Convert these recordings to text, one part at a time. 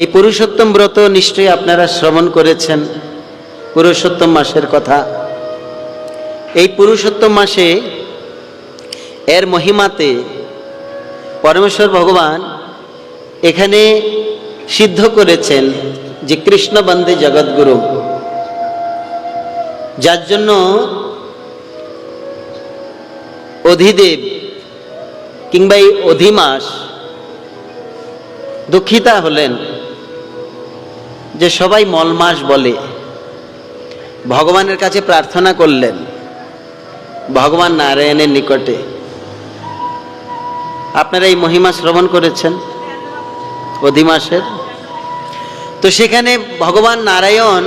এই পুরুষোত্তম ব্রত নিশ্চয়ই আপনারা শ্রবণ করেছেন, পুরুষোত্তম মাসের কথা। এই পুরুষোত্তম মাসে এর মহিমাতে পরমেশ্বর ভগবান এখানে সিদ্ধ করেছেন যে কৃষ্ণ বন্দে জগৎগুরু, যার জন্য অধিদেব কিংবা এই অধিমাস দুঃখিতা হলেন যে সবাই মলমাস বলে। ভগবানের কাছে প্রার্থনা করলেন ভগবান নারায়ণের নিকটে। আপনারা এই মহিমা শ্রবণ করেছেন অধিমাসের। তো সেখানে ভগবান নারায়ণ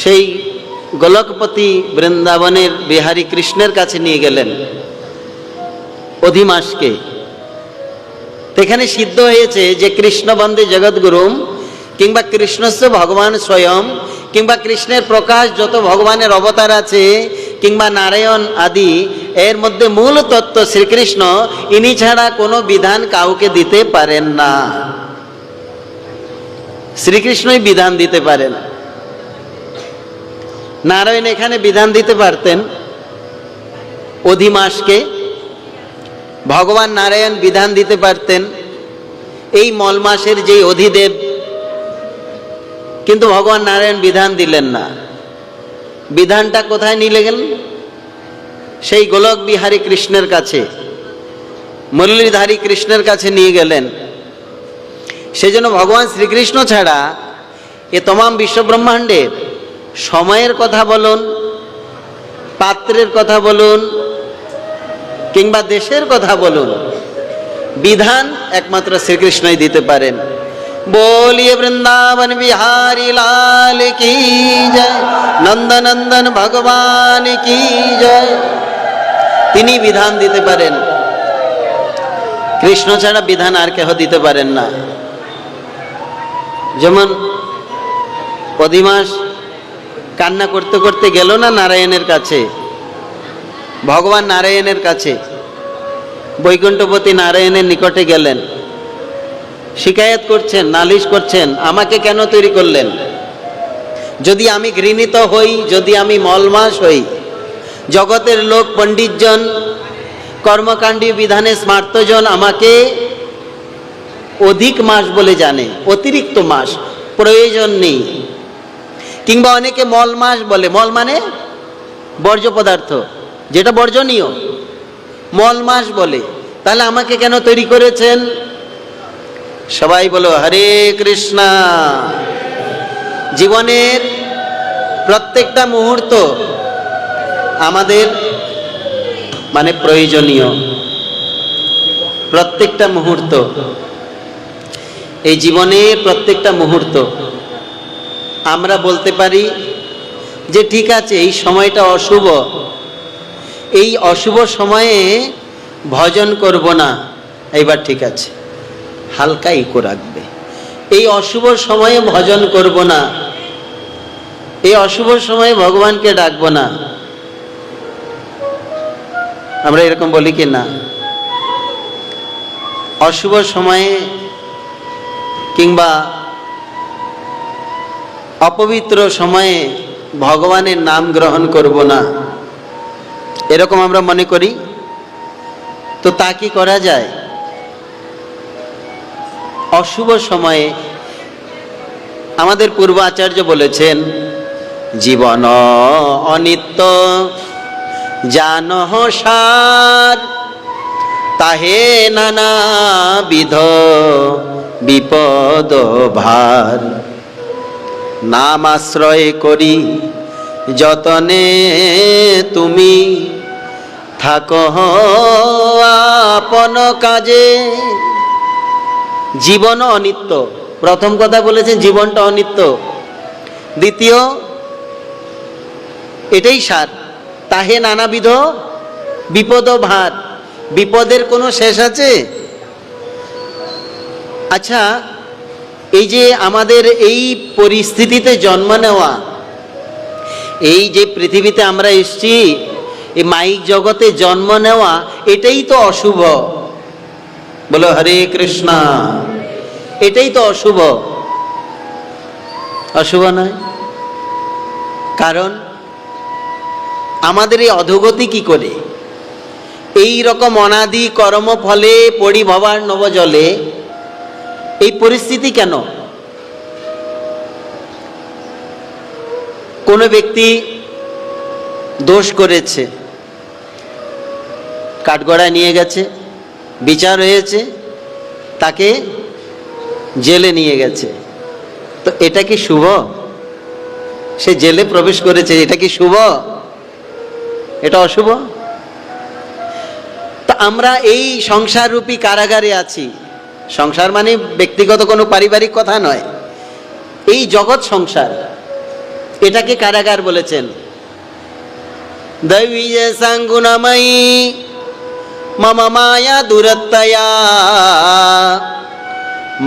সেই গোলকপতি বৃন্দাবনের বিহারী কৃষ্ণের কাছে নিয়ে গেলেন অধিমাসকে। এখানে সিদ্ধ হয়েছে যে কৃষ্ণ বন্দে জগৎগুরুম কিংবা কৃষ্ণস্য ভগবান স্বয়ং কিংবা কৃষ্ণের প্রকাশ যত ভগবানের অবতার আছে কিংবা নারায়ণ আদি, এর মধ্যে মূল তত্ত্ব শ্রীকৃষ্ণ, ইনি ছাড়া কোনো বিধান কাউকে দিতে পারেন না। শ্রীকৃষ্ণই বিধান দিতে পারেন। নারায়ণ এখানে বিধান দিতে পারতেন অধিমাসকে, ভগবান নারায়ণ বিধান দিতে পারতেন এই মলমাসের যে অধিদেব, কিন্তু ভগবান নারায়ণ বিধান দিলেন না। বিধানটা কোথায় নিয়ে গেলেন? সেই গোলক বিহারী কৃষ্ণের কাছে, মুরলীধারী কৃষ্ণের কাছে নিয়ে গেলেন। সেজন্য ভগবান শ্রীকৃষ্ণ ছাড়া এ তমাম বিশ্বব্রহ্মাণ্ডের সময়ের কথা বলুন, পাত্রের কথা বলুন কিংবা দেশের কথা বলুন, বিধান একমাত্র শ্রীকৃষ্ণই দিতে পারেন। बोलिए वृंदावन बिहारी लाल की जय, नंदनंदन भगवान की जय। তিনি বিধান দিতে পারেন, কৃষ্ণ ছাড়া বিধান আর কেহ দিতে পারেন না। যেমন অধিমাস কান্না করতে করতে গেল না নারায়ণের কাছে, ভগবান নারায়ণের কাছে, বৈকুণ্ঠপতি নারায়ণের নিকটে গেলেন, শিকায়ত করছেন, নালিশ করছেন, আমাকে কেন তৈরি করলেন? যদি আমি ঘৃণিত হই, যদি আমি মলমাস হই, জগতের লোক পণ্ডিতজন কর্মকাণ্ডী বিধানে স্মার্তজন আমাকে অধিক মাস বলে জানে, অতিরিক্ত মাস, প্রয়োজন নেই। কিংবা অনেকে মল মাস বলে, মল মানে বর্জ্য পদার্থ, যেটা বর্জনীয়, মল মাস বলে। তাহলে আমাকে কেন তৈরি করেছেন? সবাই বলো হরে কৃষ্ণ। জীবনের প্রত্যেকটা মুহূর্ত আমাদের মানে প্রয়োজনীয়, প্রত্যেকটা মুহূর্ত, এই জীবনের প্রত্যেকটা মুহূর্ত আমরা বলতে পারি যে ঠিক আছে এই সময়টা অশুভ, এই অশুভ সময়ে ভজন করব না, এইবার ঠিক আছে হালকা ইকো রাখবে। এই অশুভ সময়ে ভজন করব না, এই অশুভ সময়ে ভগবানকে ডাকবো না, আমরা এরকম বলি কি না? অশুভ সময়ে কিংবা অপবিত্র সময়ে ভগবানের নাম গ্রহণ করব না, এরকম আমরা মনে করি। তো তা কি করা যায়? অশুভ সময়ে আমাদের পূর্ব আচার্য বলেছেন, জীবন অনিত্য জানহ সার, তাহে নানাবিধ বিপদ ভার, নাম আশ্রয় করি যতনে তুমি, থাকো আপন কাজে। জীবন অনিত্য, প্রথম কথা বলেছেন জীবনটা অনিত্য। দ্বিতীয় এটাই সার, তাহে নানাবিধ বিপদ ভার, বিপদের কোনো শেষ আছে? আচ্ছা, এই যে আমাদের এই পরিস্থিতিতে জন্ম নেওয়া, এই যে পৃথিবীতে আমরা এসছি, এই মাইক জগতে জন্ম নেওয়া, এটাই তো অশুভ। বলো হরে কৃষ্ণ। এটাই তো অশুভ, অশুভ নয়? কারণ আমাদের এই অধোগতি কি করে? এই রকম অনাদি কর্ম ফলে পরিভবার নবজলে এই পরিস্থিতি কেন? কোন ব্যক্তি দোষ করেছে, কাঠগড়ায় নিয়ে গেছে, বিচার হয়েছে, তাকে জেলে নিয়ে গেছে, তো এটা কি শুভ? সে জেলে প্রবেশ করেছে, এটা কি শুভ? এটা অশুভ। তো আমরা এই সংসার রূপী কারাগারে আছি। সংসার মানে ব্যক্তিগত কোনো পারিবারিক কথা নয়, এই জগৎ সংসার, এটাকে কারাগার বলেছেন। দৈবী সাঙ্গুণময়ী মম মায়া দুরত্তয়া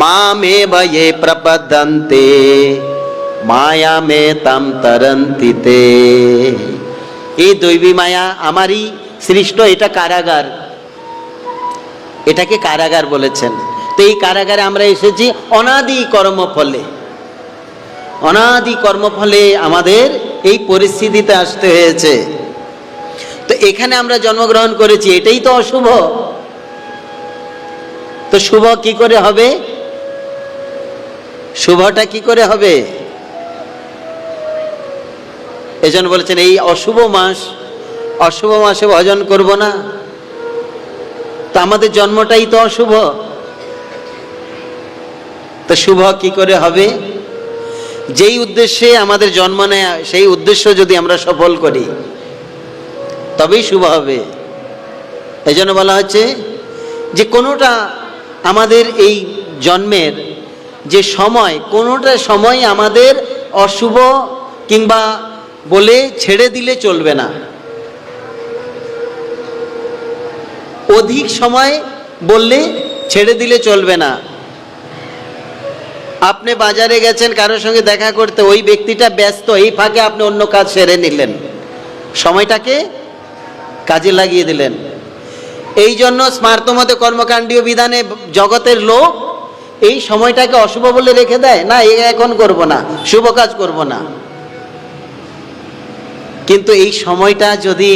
মামে বয়ে প্রপদ্যন্তে মায়া মে তাম তরন্তিতে। এই দৈবী মায়া আমারই সৃষ্ট, এটা কারাগার, এটাকে কারাগার বলেছেন। তো এই কারাগারে আমরা এসেছি অনাদি কর্মফলে, অনাদি কর্মফলে আমাদের এই পরিস্থিতিতে আসতে হয়েছে। তো এখানে আমরা জন্মগ্রহণ করেছি, এটাই তো অশুভ। তো শুভ কি করে হবে? শুভটা কি করে হবে? এজন্য বলেছেন এই অশুভ মাস, অশুভ মাসে ভজন করব না। তো আমাদের জন্মটাই তো অশুভ, তো শুভ কি করে হবে? যেই উদ্দেশ্যে আমাদের জন্ম নেয় সেই উদ্দেশ্য যদি আমরা সফল করি তবেই শুভ হবে। এই জন্য বলা হচ্ছে যে কোনোটা আমাদের এই জন্মের যে সময়, কোনোটা সময় আমাদের অশুভ কিংবা বলে ছেড়ে দিলে চলবে না। অধিক সময় বললে ছেড়ে দিলে চলবে না। আপনি বাজারে গেছেন কারোর সঙ্গে দেখা করতে, ওই ব্যক্তিটা ব্যস্ত, এই ফাঁকে আপনি অন্য কাজ সেরে নিলেন, সময়টাকে কাজে লাগিয়ে দিলেন। এই জন্য স্মার্তমতে কর্মকাণ্ডীয় বিধানে জগতের লোক এই সময়টাকে অশুভ বলে রেখে দেয়, না এখন করব না, শুভ কাজ করব না। কিন্তু এই সময়টা যদি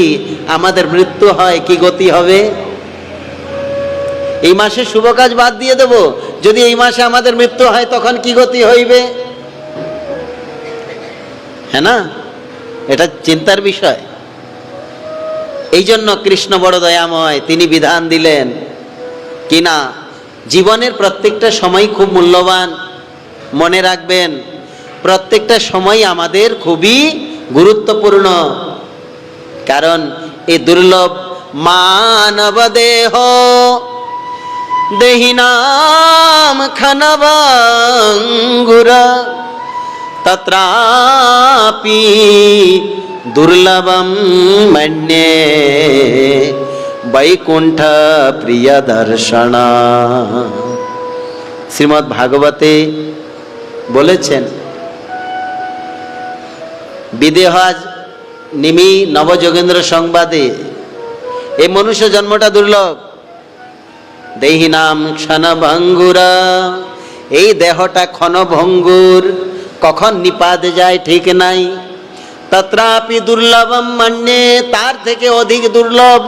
আমাদের মৃত্যু হয় কি গতি হবে? এই মাসে শুভ কাজ বাদ দিয়ে দেব, যদি এই মাসে আমাদের মৃত্যু হয় তখন কি গতি হইবে? হ্যাঁ না? এটা চিন্তার বিষয়। এই জন্য কৃষ্ণ বড় দয়াময়, তিনি বিধান দিলেন কিনা জীবনের প্রত্যেকটা সময় খুব মূল্যবান। মনে রাখবেন প্রত্যেকটা সময় আমাদের খুবই গুরুত্বপূর্ণ, কারণ এই দুর্লভ মানব দেহ দেহিনাম খনভঙ্গুরা তত্রাপি দুর্লভম মন্যে বৈকুণ্ঠ প্রিয় দর্শন। শ্রীমদ্ ভাগবতে বলেছেন বিদেহাজ নিমি নবযোগেন্দ্র সংবাদে, এই মনুষ্য জন্মটা দুর্লভ। দেহিনাম ক্ষণভঙ্গুরা, এই দেহটা ক্ষণভঙ্গুর, কখন নিপাত যায় ঠিক নাই। তত্রাপি দুর্লভম মন্যে, তার থেকে অধিক দুর্লভ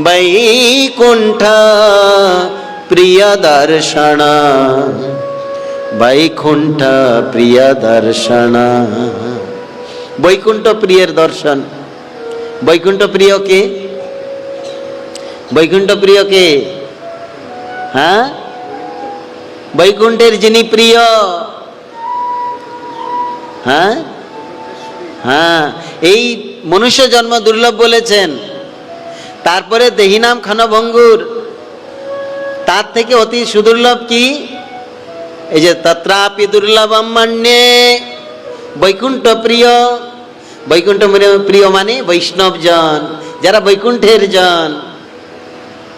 বৈকুণ্ঠ প্রিয় দর্শন। বৈকুণ্ঠ প্রিয় দর্শন, বৈকুণ্ঠ প্রিয়ের দর্শন। বৈকুণ্ঠ প্রিয় কে? বৈকুণ্ঠ প্রিয় কে? হ্যাঁ, বৈকুণ্ঠের যিনি প্রিয়। হ্যাঁ হ্যাঁ, এই মনুষ্য জন্ম দুর্লভ বলেছেন। তারপরে দেহিনাম ক্ষণভঙ্গুর, তার থেকে অতি সুদুর্লভ কি? এই যে তত্রাপি দুর্লভম মন্যে, বৈকুণ্ঠ প্রিয়। বৈকুণ্ঠ প্রিয় মানে বৈষ্ণব জন, যারা বৈকুণ্ঠের জন,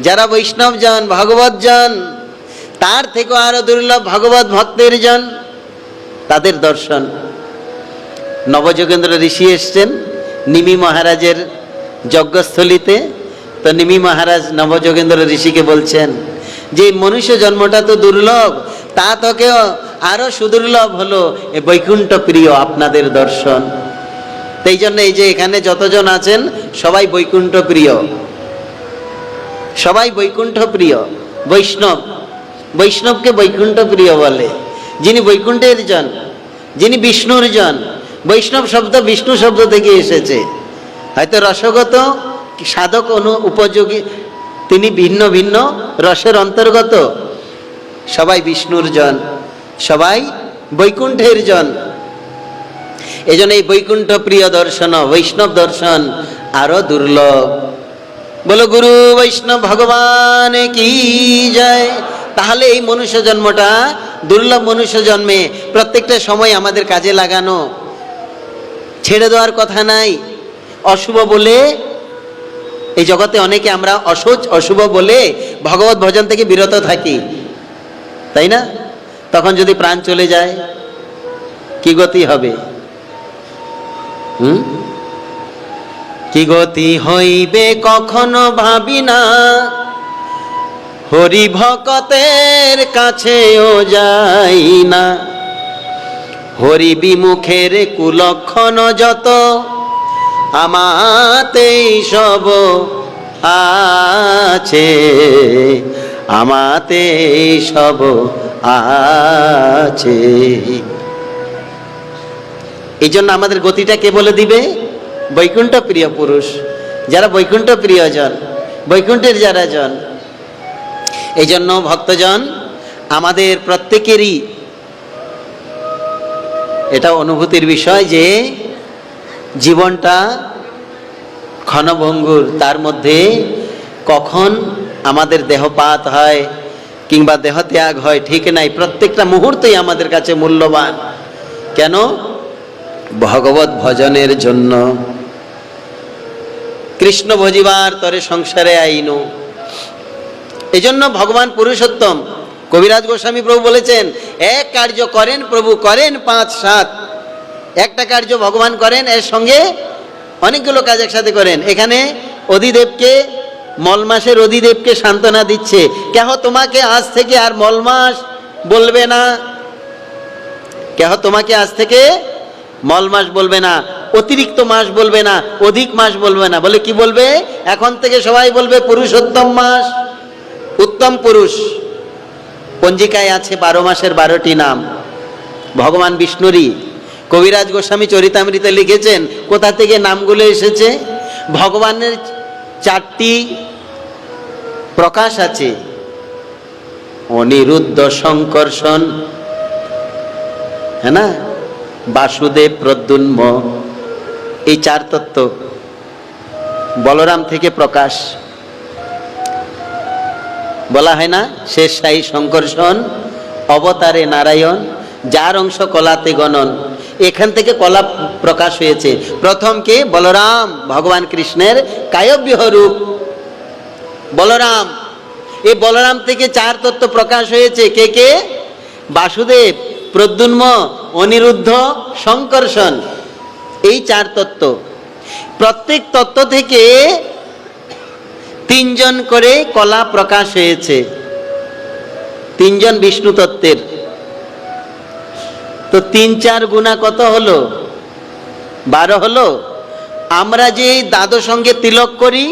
যারা বৈষ্ণব জন, ভগবত জন, তার থেকে আরো দুর্লভ ভগবত ভক্তের জন, তাদের দর্শন। নবযোগেন্দ্র ঋষি এসছেন নিমি মহারাজের যজ্ঞস্থলিতে, তো নিমি মহারাজ নবযোগেন্দ্র ঋষিকে বলছেন যে মনুষ্য জন্মটা তো দুর্লভ, তা থেকেও আরো সুদুর্লভ হলো এ বৈকুণ্ঠ প্রিয় আপনাদের দর্শন। এই জন্য এই যে এখানে যতজন আছেন সবাই বৈকুণ্ঠ প্রিয়, সবাই বৈকুণ্ঠ প্রিয়। বৈষ্ণব, বৈষ্ণবকে বৈকুণ্ঠ প্রিয় বলে, যিনি বৈকুণ্ঠের জন, যিনি বিষ্ণুর জন। বৈষ্ণব শব্দ বিষ্ণু শব্দ থেকে এসেছে, হয়তো রসগত সাধক উপযোগী, তিনি ভিন্ন ভিন্ন রসের অন্তর্গত। সবাই বিষ্ণুর জন, সবাই বৈকুণ্ঠের জন। এই জন্য এই বৈকুণ্ঠ প্রিয় দর্শন, বৈষ্ণব দর্শন আরো দুর্লভ। বলো গুরু বৈষ্ণব ভগবান কি জয়। তাহলে এই মনুষ্য জন্মটা দুর্লভ মনুষ্য জন্মে প্রত্যেকটা সময় আমাদের কাজে লাগানো, ছেড়ে দেওয়ার কথা নাই। অশুভ বলে এই জগতে অনেকে আমরা অশুভ বলে ভগবত ভজন থেকে বিরত থাকি, তাই না? তখন যদি প্রাণ চলে যায় কি গতি হবে? কি গতি হইবে কখনো ভাবি না, হরি ভকতের কাছেও যাই না। হরি বিমুখের কুলক্ষণ যত, আমাতেই সব আছে, আমাতেই সব আছে। এই জন্য আমাদের গতিটা কে বলে দিবে? বৈকুণ্ঠ প্রিয় পুরুষ, যারা বৈকুণ্ঠ প্রিয়জন, বৈকুণ্ঠের যারা জন। এই জন্য ভক্তজন আমাদের প্রত্যেকেরই এটা অনুভূতির বিষয় যে জীবনটা ক্ষণভঙ্গুর, তার মধ্যে কখন আমাদের দেহপাত হয় কিংবা দেহত্যাগ হয় ঠিক নাই। প্রত্যেকটা মুহূর্তেই আমাদের কাছে মূল্যবান। কেন? ভগবত ভজনের জন্য। কৃষ্ণ ভজিবার তরে সংসারে আইনু। এই জন্য ভগবান পুরুষোত্তম কবিরাজ গোস্বামী প্রভু বলেছেন, এক কার্য করেন প্রভু, করেন 5-7। একটা কার্য ভগবান করেন, এর সঙ্গে অনেকগুলো কাজ একসাথে করেন। এখানে অধিদেবকে, মলমাসের অধিদেবকে সান্ত্বনা দিচ্ছে, কেহ তোমাকে আজ থেকে আর মলমাস বলবে না, কেহ তোমাকে আজ থেকে মলমাস বলবে না, অতিরিক্ত মাস বলবে না, অধিক মাস বলবে না। বলে কি বলবে? এখন থেকে সবাই বলবে পুরুষোত্তম মাস, উত্তম পুরুষ। পঞ্জিকায় আছে 12 মাসের 12টি নাম ভগবান বিষ্ণুরই। কবিরাজ গোস্বামী চরিতামৃতে লিখেছেন কোথা থেকে নামগুলো এসেছে। ভগবানের 4টি প্রকাশ আছে, অনিরুদ্ধ, সংকর্ষণ, হ্যাঁ না, বাসুদেব, প্রদ্যুম্ন, এই 4 তত্ত্ব বলরাম থেকে প্রকাশ। বলা হয় না, শেষ সাই সংকর্ষণ, অবতারে নারায়ণ, যার অংশ কলাতে গণন। এখান থেকে কলা প্রকাশ হয়েছে। প্রথম কে? বলরাম, ভগবান কৃষ্ণের কায়ব্য রূপ বলরাম। এই বলরাম থেকে 4 তত্ত্ব প্রকাশ হয়েছে। কে কে? বাসুদেব, প্রদ্যুম্ন, অনিরুদ্ধ, সংকর্ষণ, এই 4 তত্ত্ব। প্রত্যেক তত্ত্ব থেকে 3 জন করে কলা প্রকাশ হয়েছে। 3 জন বিষ্ণু তত্ত্বের। তো 3-4 গুণা কত হলো? 12 হলো। আমরা যে দ্বাদশ অঙ্গে তিলক করি,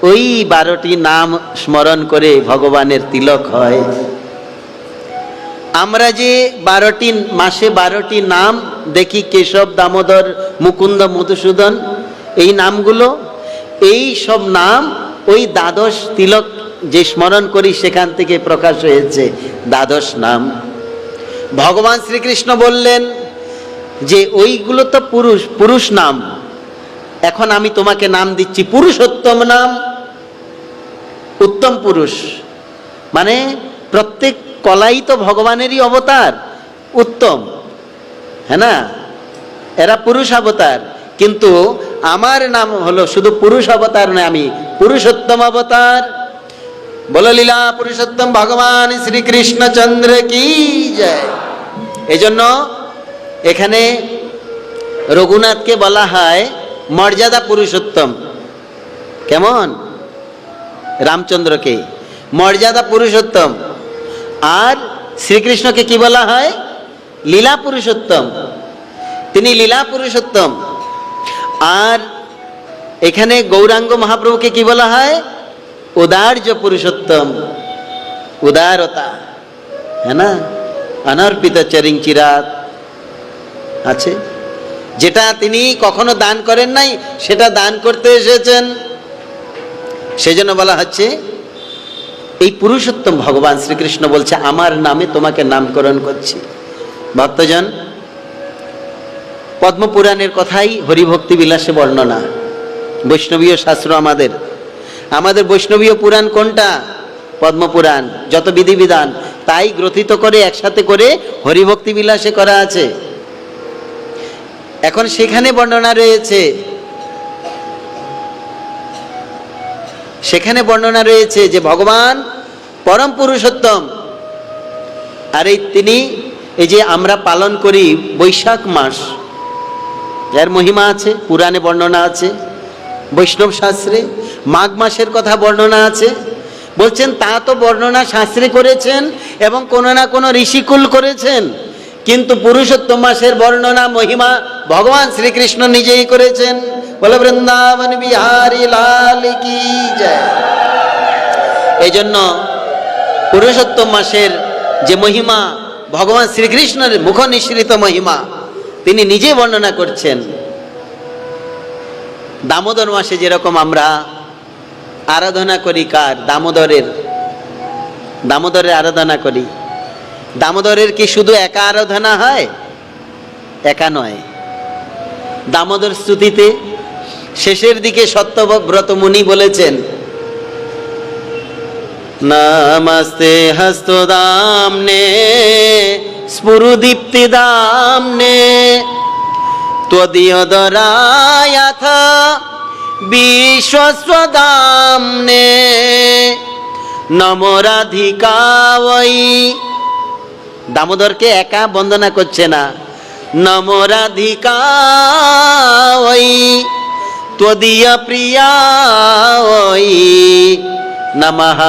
ওই 12টি নাম স্মরণ করে ভগবানের তিলক হয়। আমরা যে 12টি মাসে 12টি নাম দেখি, কেশব, দামোদর, মুকুন্দ, মধুসূদন, এই নামগুলো, এই সব নাম ওই দ্বাদশ তিলক যে স্মরণ করি সেখান থেকে প্রকাশ হয়েছে দ্বাদশ নাম। ভগবান শ্রীকৃষ্ণ বললেন যে ওইগুলো তো পুরুষ, পুরুষ নাম, এখন আমি তোমাকে নাম দিচ্ছি পুরুষোত্তম নাম, উত্তম পুরুষ। মানে প্রত্যেক কলাই তো ভগবানেরই অবতার, উত্তম, হ্যাঁ না, এরা পুরুষ অবতার। কিন্তু আমার নাম হলো শুধু পুরুষ অবতার নয়, আমি পুরুষোত্তম অবতার। বলো লীলা পুরুষোত্তম ভগবান শ্রীকৃষ্ণচন্দ্র কি জয়। এই জন্য এখানে রঘুনাথকে বলা হয় মর্যাদা পুরুষোত্তম। কেমন? রামচন্দ্রকে মর্যাদা পুরুষোত্তম। আর শ্রীকৃষ্ণকে কি বলা হয়? লীলা পুরুষোত্তম। তিনি লীলা পুরুষোত্তম। আর এখানে গৌরাঙ্গ মহাপ্রভুকে কি বলা হয়? উদার্য পুরুষোত্তম, উদারতা, হ্যাঁ না? অনর্পিত চরিং চিরাত আছে, যেটা তিনি কখনো দান করেন নাই সেটা দান করতে এসেছেন। সেজন্য বলা হচ্ছে এই পুরুষোত্তম ভগবান শ্রীকৃষ্ণ বলছে আমার নামে তোমাকে নামকরণ করছি। ভক্তজন, পদ্মপুরাণের কথাই হরিভক্তি বিলাসে বর্ণনা। বৈষ্ণবীয় শাস্ত্র আমাদের বৈষ্ণবীয় পুরাণ কোনটা? পদ্মপুরাণ। যত বিধিবিধান তাই গ্রথিত করে একসাথে করে হরিভক্তি বিলাসে করা আছে। এখন সেখানে বর্ণনা রয়েছে যে ভগবান পরম পুরুষোত্তম। আর তিনি এই যে আমরা পালন করি বৈশাখ মাস, এর মহিমা আছে, পুরাণে বর্ণনা আছে, বৈষ্ণব শাস্ত্রে মাঘ মাসের কথা বর্ণনা আছে। বলছেন তা তো বর্ণনা শাস্ত্রে করেছেন এবং কোনো না কোনো ঋষিকুল করেছেন, কিন্তু পুরুষোত্তম মাসের বর্ণনা মহিমা ভগবান শ্রীকৃষ্ণ নিজেই করেছেন। বলে বৃন্দাবন বিহারী লাল কি জয়। এই জন্য পুরুষোত্তম মাসের যে মহিমা, ভগবান শ্রীকৃষ্ণের মুখ নিঃসৃত মহিমা, তিনি নিজে বর্ণনা করছেন। দামোদর মাসে যেরকম আমরা আরাধনা করি, কার? দামোদরের আরাধনা করি। দামোদরের কি শুধু একা আরাধনা হয়? একা নয়। দামোদর স্তুতিতে শেষের দিকে সত্যব্রত মুনি বলেছেন, নমস্তে হস্তদাম্নে স্ফুরদীপ্তি দাম্নে ত্বদীয়দরায়াথ বিশ্বস্বদাম্নে নমো রাধিকা ওই। দামোদরকে একা বন্দনা করছে না, নমো রাধিকা ওই ত্বদীয় প্রিয়া ওই নমঃ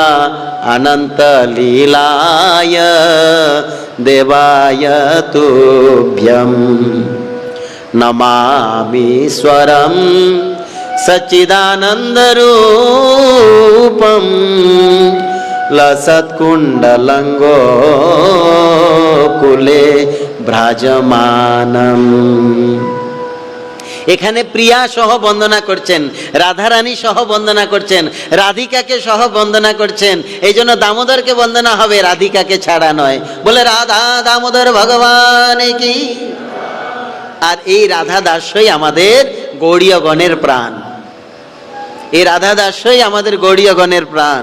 অনন্ত লীলায় দেবায় তুভ্যম নমামীশ্বরম সচ্চিদানন্দ রূপম লসৎকুণ্ডলঙ্গো কুলে ভ্রাজমানম। এখানে প্রিয়া সহ বন্দনা করছেন, রাধারানী সহ বন্দনা করছেন, রাধিকাকে সহ বন্দনা করছেন। এই জন্য দামোদরকে বন্দনা হবে, রাধিকাকে ছাড়া নয়। বলে রাধা দামোদর ভগবান কি। আর এই রাধা দাসই আমাদের গৌড়ীয়গণের প্রাণ। এই রাধা দাসই আমাদের গৌড়ীয়গণের প্রাণ।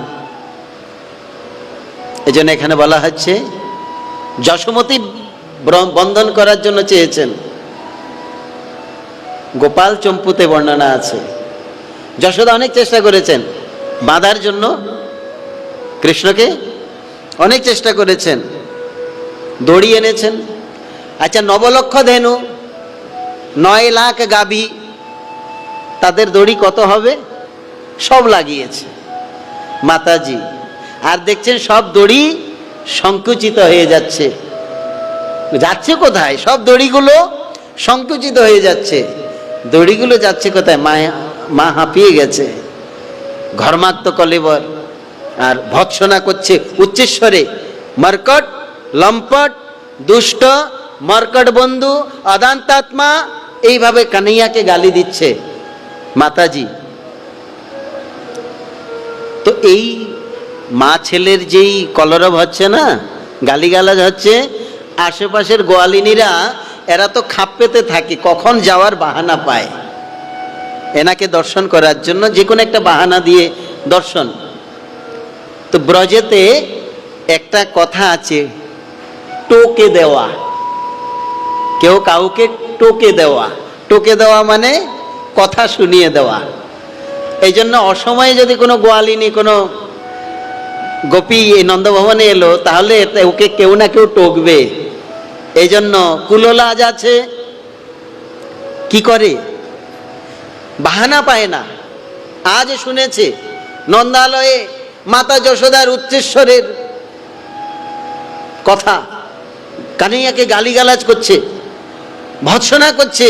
এই জন্য এখানে বলা হচ্ছে যশোমতী বন্ধন করার জন্য চেয়েছেন। গোপাল চম্পুতে বর্ণনা আছে, যশোদা অনেক চেষ্টা করেছেন বাঁধার জন্য, কৃষ্ণকে অনেক চেষ্টা করেছেন, দড়ি এনেছেন। আচ্ছা, 9 লক্ষ ধেনু, 9 লাখ গাভী, তাদের দড়ি কত হবে? সব লাগিয়েছে মাতাজি। আর দেখছেন সব দড়ি সংকুচিত হয়ে যাচ্ছে। যাচ্ছে কোথায়? সব দড়িগুলো সংকুচিত হয়ে যাচ্ছে। দড়িগুলো যাচ্ছে কোথায়? মা হাঁপিয়ে গেছে, ঘর্মাক্ত কলেবর, আর ভৎসনা করছে উচ্চেশ্বরে, মর্কট, লম্পট, দুষ্ট, মর্কট বন্ধু, অদান্তাত্মা, এইভাবে কানাইয়াকে গালি দিচ্ছে মাতাজি। তো এই মা ছেলের যেই কলরব হচ্ছে না, গালিগালাজ হচ্ছে, আশেপাশের গোয়ালিনীরা এরা তো খাপ পেতে থাকে, কখন যাওয়ার বাহানা পায় এনাকে দর্শন করার জন্য, যে কোনো একটা বাহানা দিয়ে দর্শন। তো ব্রজেতে একটা কথা আছে, টোকে দেওয়া। কেউ কাউকে টোকে দেওয়া, টোকে দেওয়া মানে কথা শুনিয়ে দেওয়া। এই জন্য অসময়ে যদি কোনো গোয়ালিনী, কোনো গোপী এই নন্দভবনে এলো, তাহলে ওকে কেউ না কেউ টকবে। এই জন্য কুলোলাজ আছে, কি করে? বাহানা পায় না। আজ শুনেছে নন্দালয়ে মাতা যশোদার উচ্চেশ্বরের কথা, কানাইয়াকে গালিগালাজ করছে, ভৎসনা করছে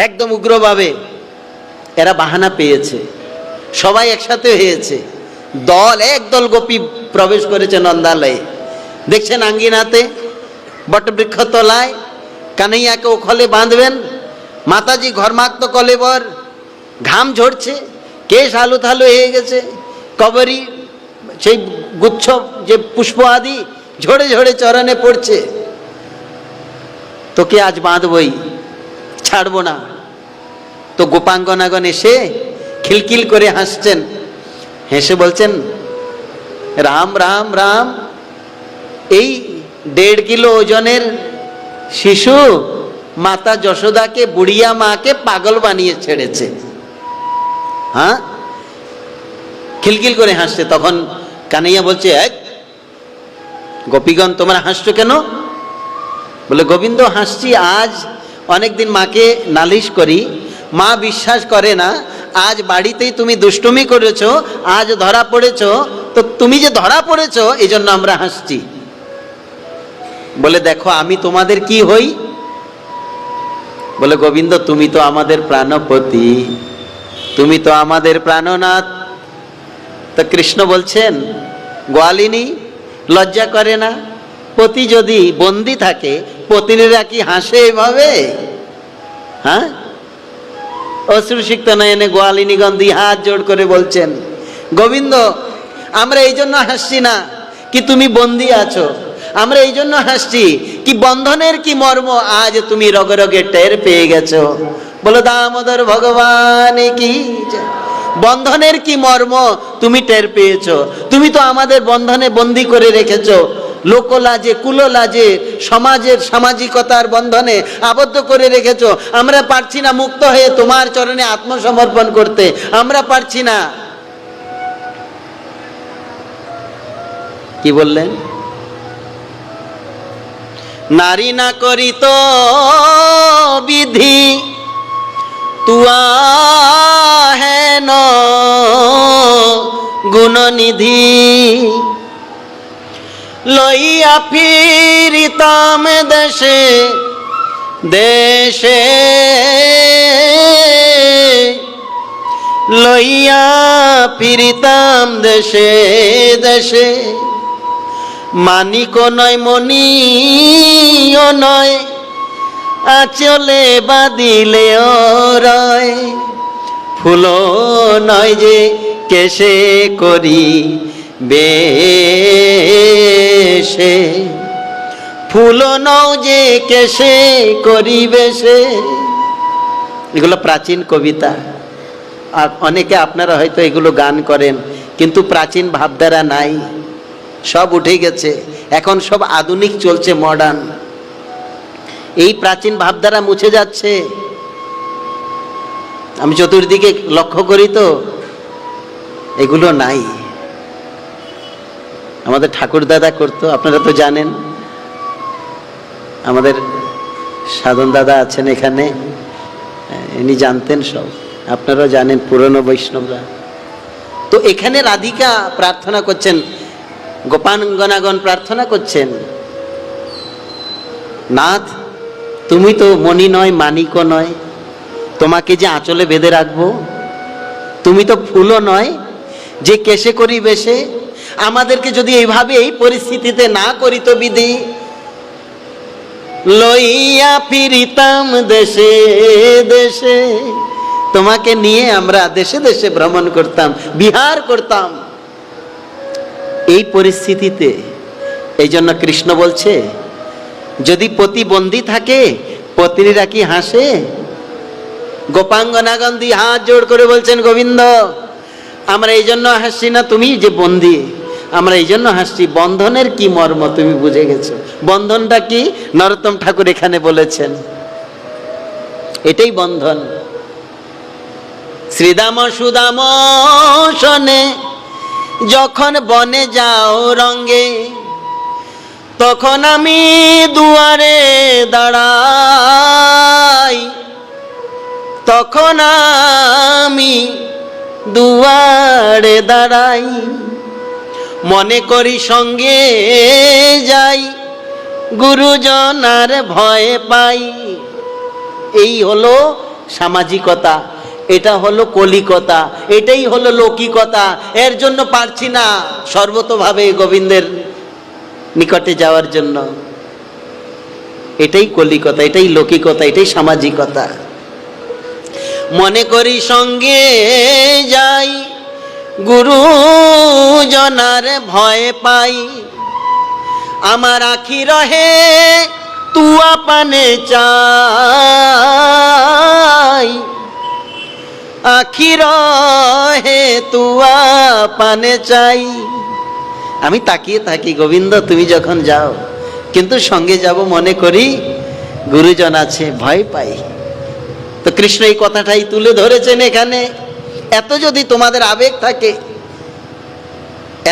একদম উগ্রভাবে। এরা বাহানা পেয়েছে, সবাই একসাথে হয়েছে, একদল গোপী প্রবেশ করেছে নন্দালয়ে। দেখছেন আঙ্গিনাতে বটবৃক্ষ তলায় কানাইয়াকে ওখলে বাঁধবেন, মাতাজি ঘর্মাক্ত কলেবর, ঘাম ঝরছে, কেশ আলু থালু হয়ে গেছে, কবরী সেই গুচ্ছ যে পুষ্প আদি ঝরে ঝরে চরণে পড়ছে। তোকে আজ বাঁধবই, ছাড়বো না। তো গোপাঙ্গনাগণ এসে খিলখিল করে হাসছেন, হেসে বলছেন, রাম রাম রাম, এই 1.5 কিলো ওজনের শিশু মাতা যশোদাকে, বুড়িয়া মাকে পাগল বানিয়ে ছেড়েছে। হ্যাঁ, খিলখিল করে হাসছে। তখন কানাইয়া বলছে, এক গোপীগণ তোমরা হাসছো কেন? বলে, গোবিন্দ হাসছি, আজ অনেকদিন মাকে নালিশ করি, মা বিশ্বাস করে না, আজ বাড়িতেই তুমি দুষ্টুমি করেছো, আজ ধরা পড়েছো, তো তুমি যে ধরা পড়েছো এই জন্য আমরা হাসছি। বলে, দেখো আমি তোমাদের কি হই? বলে, গোবিন্দ তুমি তো আমাদের প্রাণপতি, তুমি তো আমাদের প্রাণনাথ। তো কৃষ্ণ বলছেন, গোয়ালিনী লজ্জা করে না? পতি যদি বন্দি থাকে, পত্নীরা কি হাসে এভাবে? হ্যাঁ, অশ্রুসিক্ত নয়নে গোয়ালিনীগণ 2 হাত জোড় করে বলছেন, গোবিন্দ আমরা এই জন্য হাসছি না কি তুমি বন্দি আছো, আমরা এই জন্য হাসছি কি বন্ধনের কি মর্ম আজ তুমি রগে রগে টের পেয়ে গেছো। বলো, দামোদর ভগবান কি, বন্ধনের কি মর্ম তুমি টের পেয়েছো। তুমি তো আমাদের বন্ধনে বন্দি করে রেখেছো, লোকলাজে কুললাজে সমাজের সামাজিকতার বন্ধনে আবদ্ধ করে রেখেছো। আমরা পারছি না মুক্ত হয়ে তোমার চরণে আত্মসমর্পণ করতে, আমরা পারছি না। কি বললেন? নারী না করিত বিধি তুয়া হেন গুণনিধি, লইয়া ফিরিতাম দেশে দেশে, লইয়া ফিরিতাম দেশে দেশে, মানিক নয় মণিও নয়, আঁচলে বাঁধিলে রয়, ফুল নয় যে কেশে করি বেশে, ফুল নও যে কেশে করি বেশে। এগুলো প্রাচীন কবিতা, আর অনেকে আপনারা হয়তো এগুলো গান করেন, কিন্তু প্রাচীন ভাবধারা নাই, সব উঠে গেছে, এখন সব আধুনিক চলছে, মডার্ন। এই প্রাচীন ভাবধারা মুছে যাচ্ছে। আমি চতুর্দিকে লক্ষ্য করি তো এগুলো নাই। আমাদের ঠাকুর দাদা করতো, আপনারা তো জানেন, আমাদের সাধন দাদা আছেন এখানে, ইনি জানতেন সব, আপনারাও জানেন, পুরনো বৈষ্ণবরা। তো এখানে রাধিকা প্রার্থনা করছেন, গোপাঙ্গনাগণ প্রার্থনা করছেন, নাথ তুমি তো মণি নয় মানিকও নয়, তোমাকে যে আঁচলে বেঁধে রাখবো, তুমি তো ফুলও নয় যে কেশে করি বেশে। আমাদেরকে যদি এইভাবে এই পরিস্থিতিতে না করিত বিধি, লইয়া ফিরিতাম দেশে দেশে, তোমাকে নিয়ে আমরা দেশে দেশে ভ্রমণ করতাম, বিহার করতাম। এই পরিস্থিতিতে এই জন্য কৃষ্ণ বলছে, যদি পতি বন্দী থাকে পত্নীরা কি হাসে? গোপাঙ্গনাগণ 2 হাত জোড় করে বলছেন, গোবিন্দ আমরা এই জন্য হাসছি না তুমি যে বন্দী, আমরা এই জন্য হাসছি, বন্ধনের কি মর্ম তুমি বুঝে গেছো। বন্ধনটা কি নরোত্তম ঠাকুর এখানে বলেছেন, এটাই বন্ধন। শ্রীদাম সুদাম শোনে যখন বনে যাও রঙ্গে, তখন আমি দুয়ারে দাঁড়াই, তখন আমি দুয়ারে দাঁড়াই, মনে করি সঙ্গে যাই, গুরুজনার ভয় পাই। এই হলো সামাজিকতা, এটা হলো কলিকতা, এটাই হলো লৌকিকতা। এর জন্য পারছি না সর্বতোভাবে গোবিন্দের নিকটে যাওয়ার জন্য। এটাই কলিকতা, এটাই লৌকিকতা, এটাই সামাজিকতা। মনে করি সঙ্গে যাই, গুরুজনার ভয় পাই। আমার আখি রহে তুয়া পানে চাই, আখি রহে তুয়া পানে চাই। আমি তাকিয়ে থাকি গোবিন্দ তুমি যখন যাও, কিন্তু সঙ্গে যাব মনে করি গুরুজন আছে, ভয় পাই। তো কৃষ্ণ এই কথাটাই তুলে ধরেছেন এখানে। এত যদি তোমাদের আবেগ থাকে,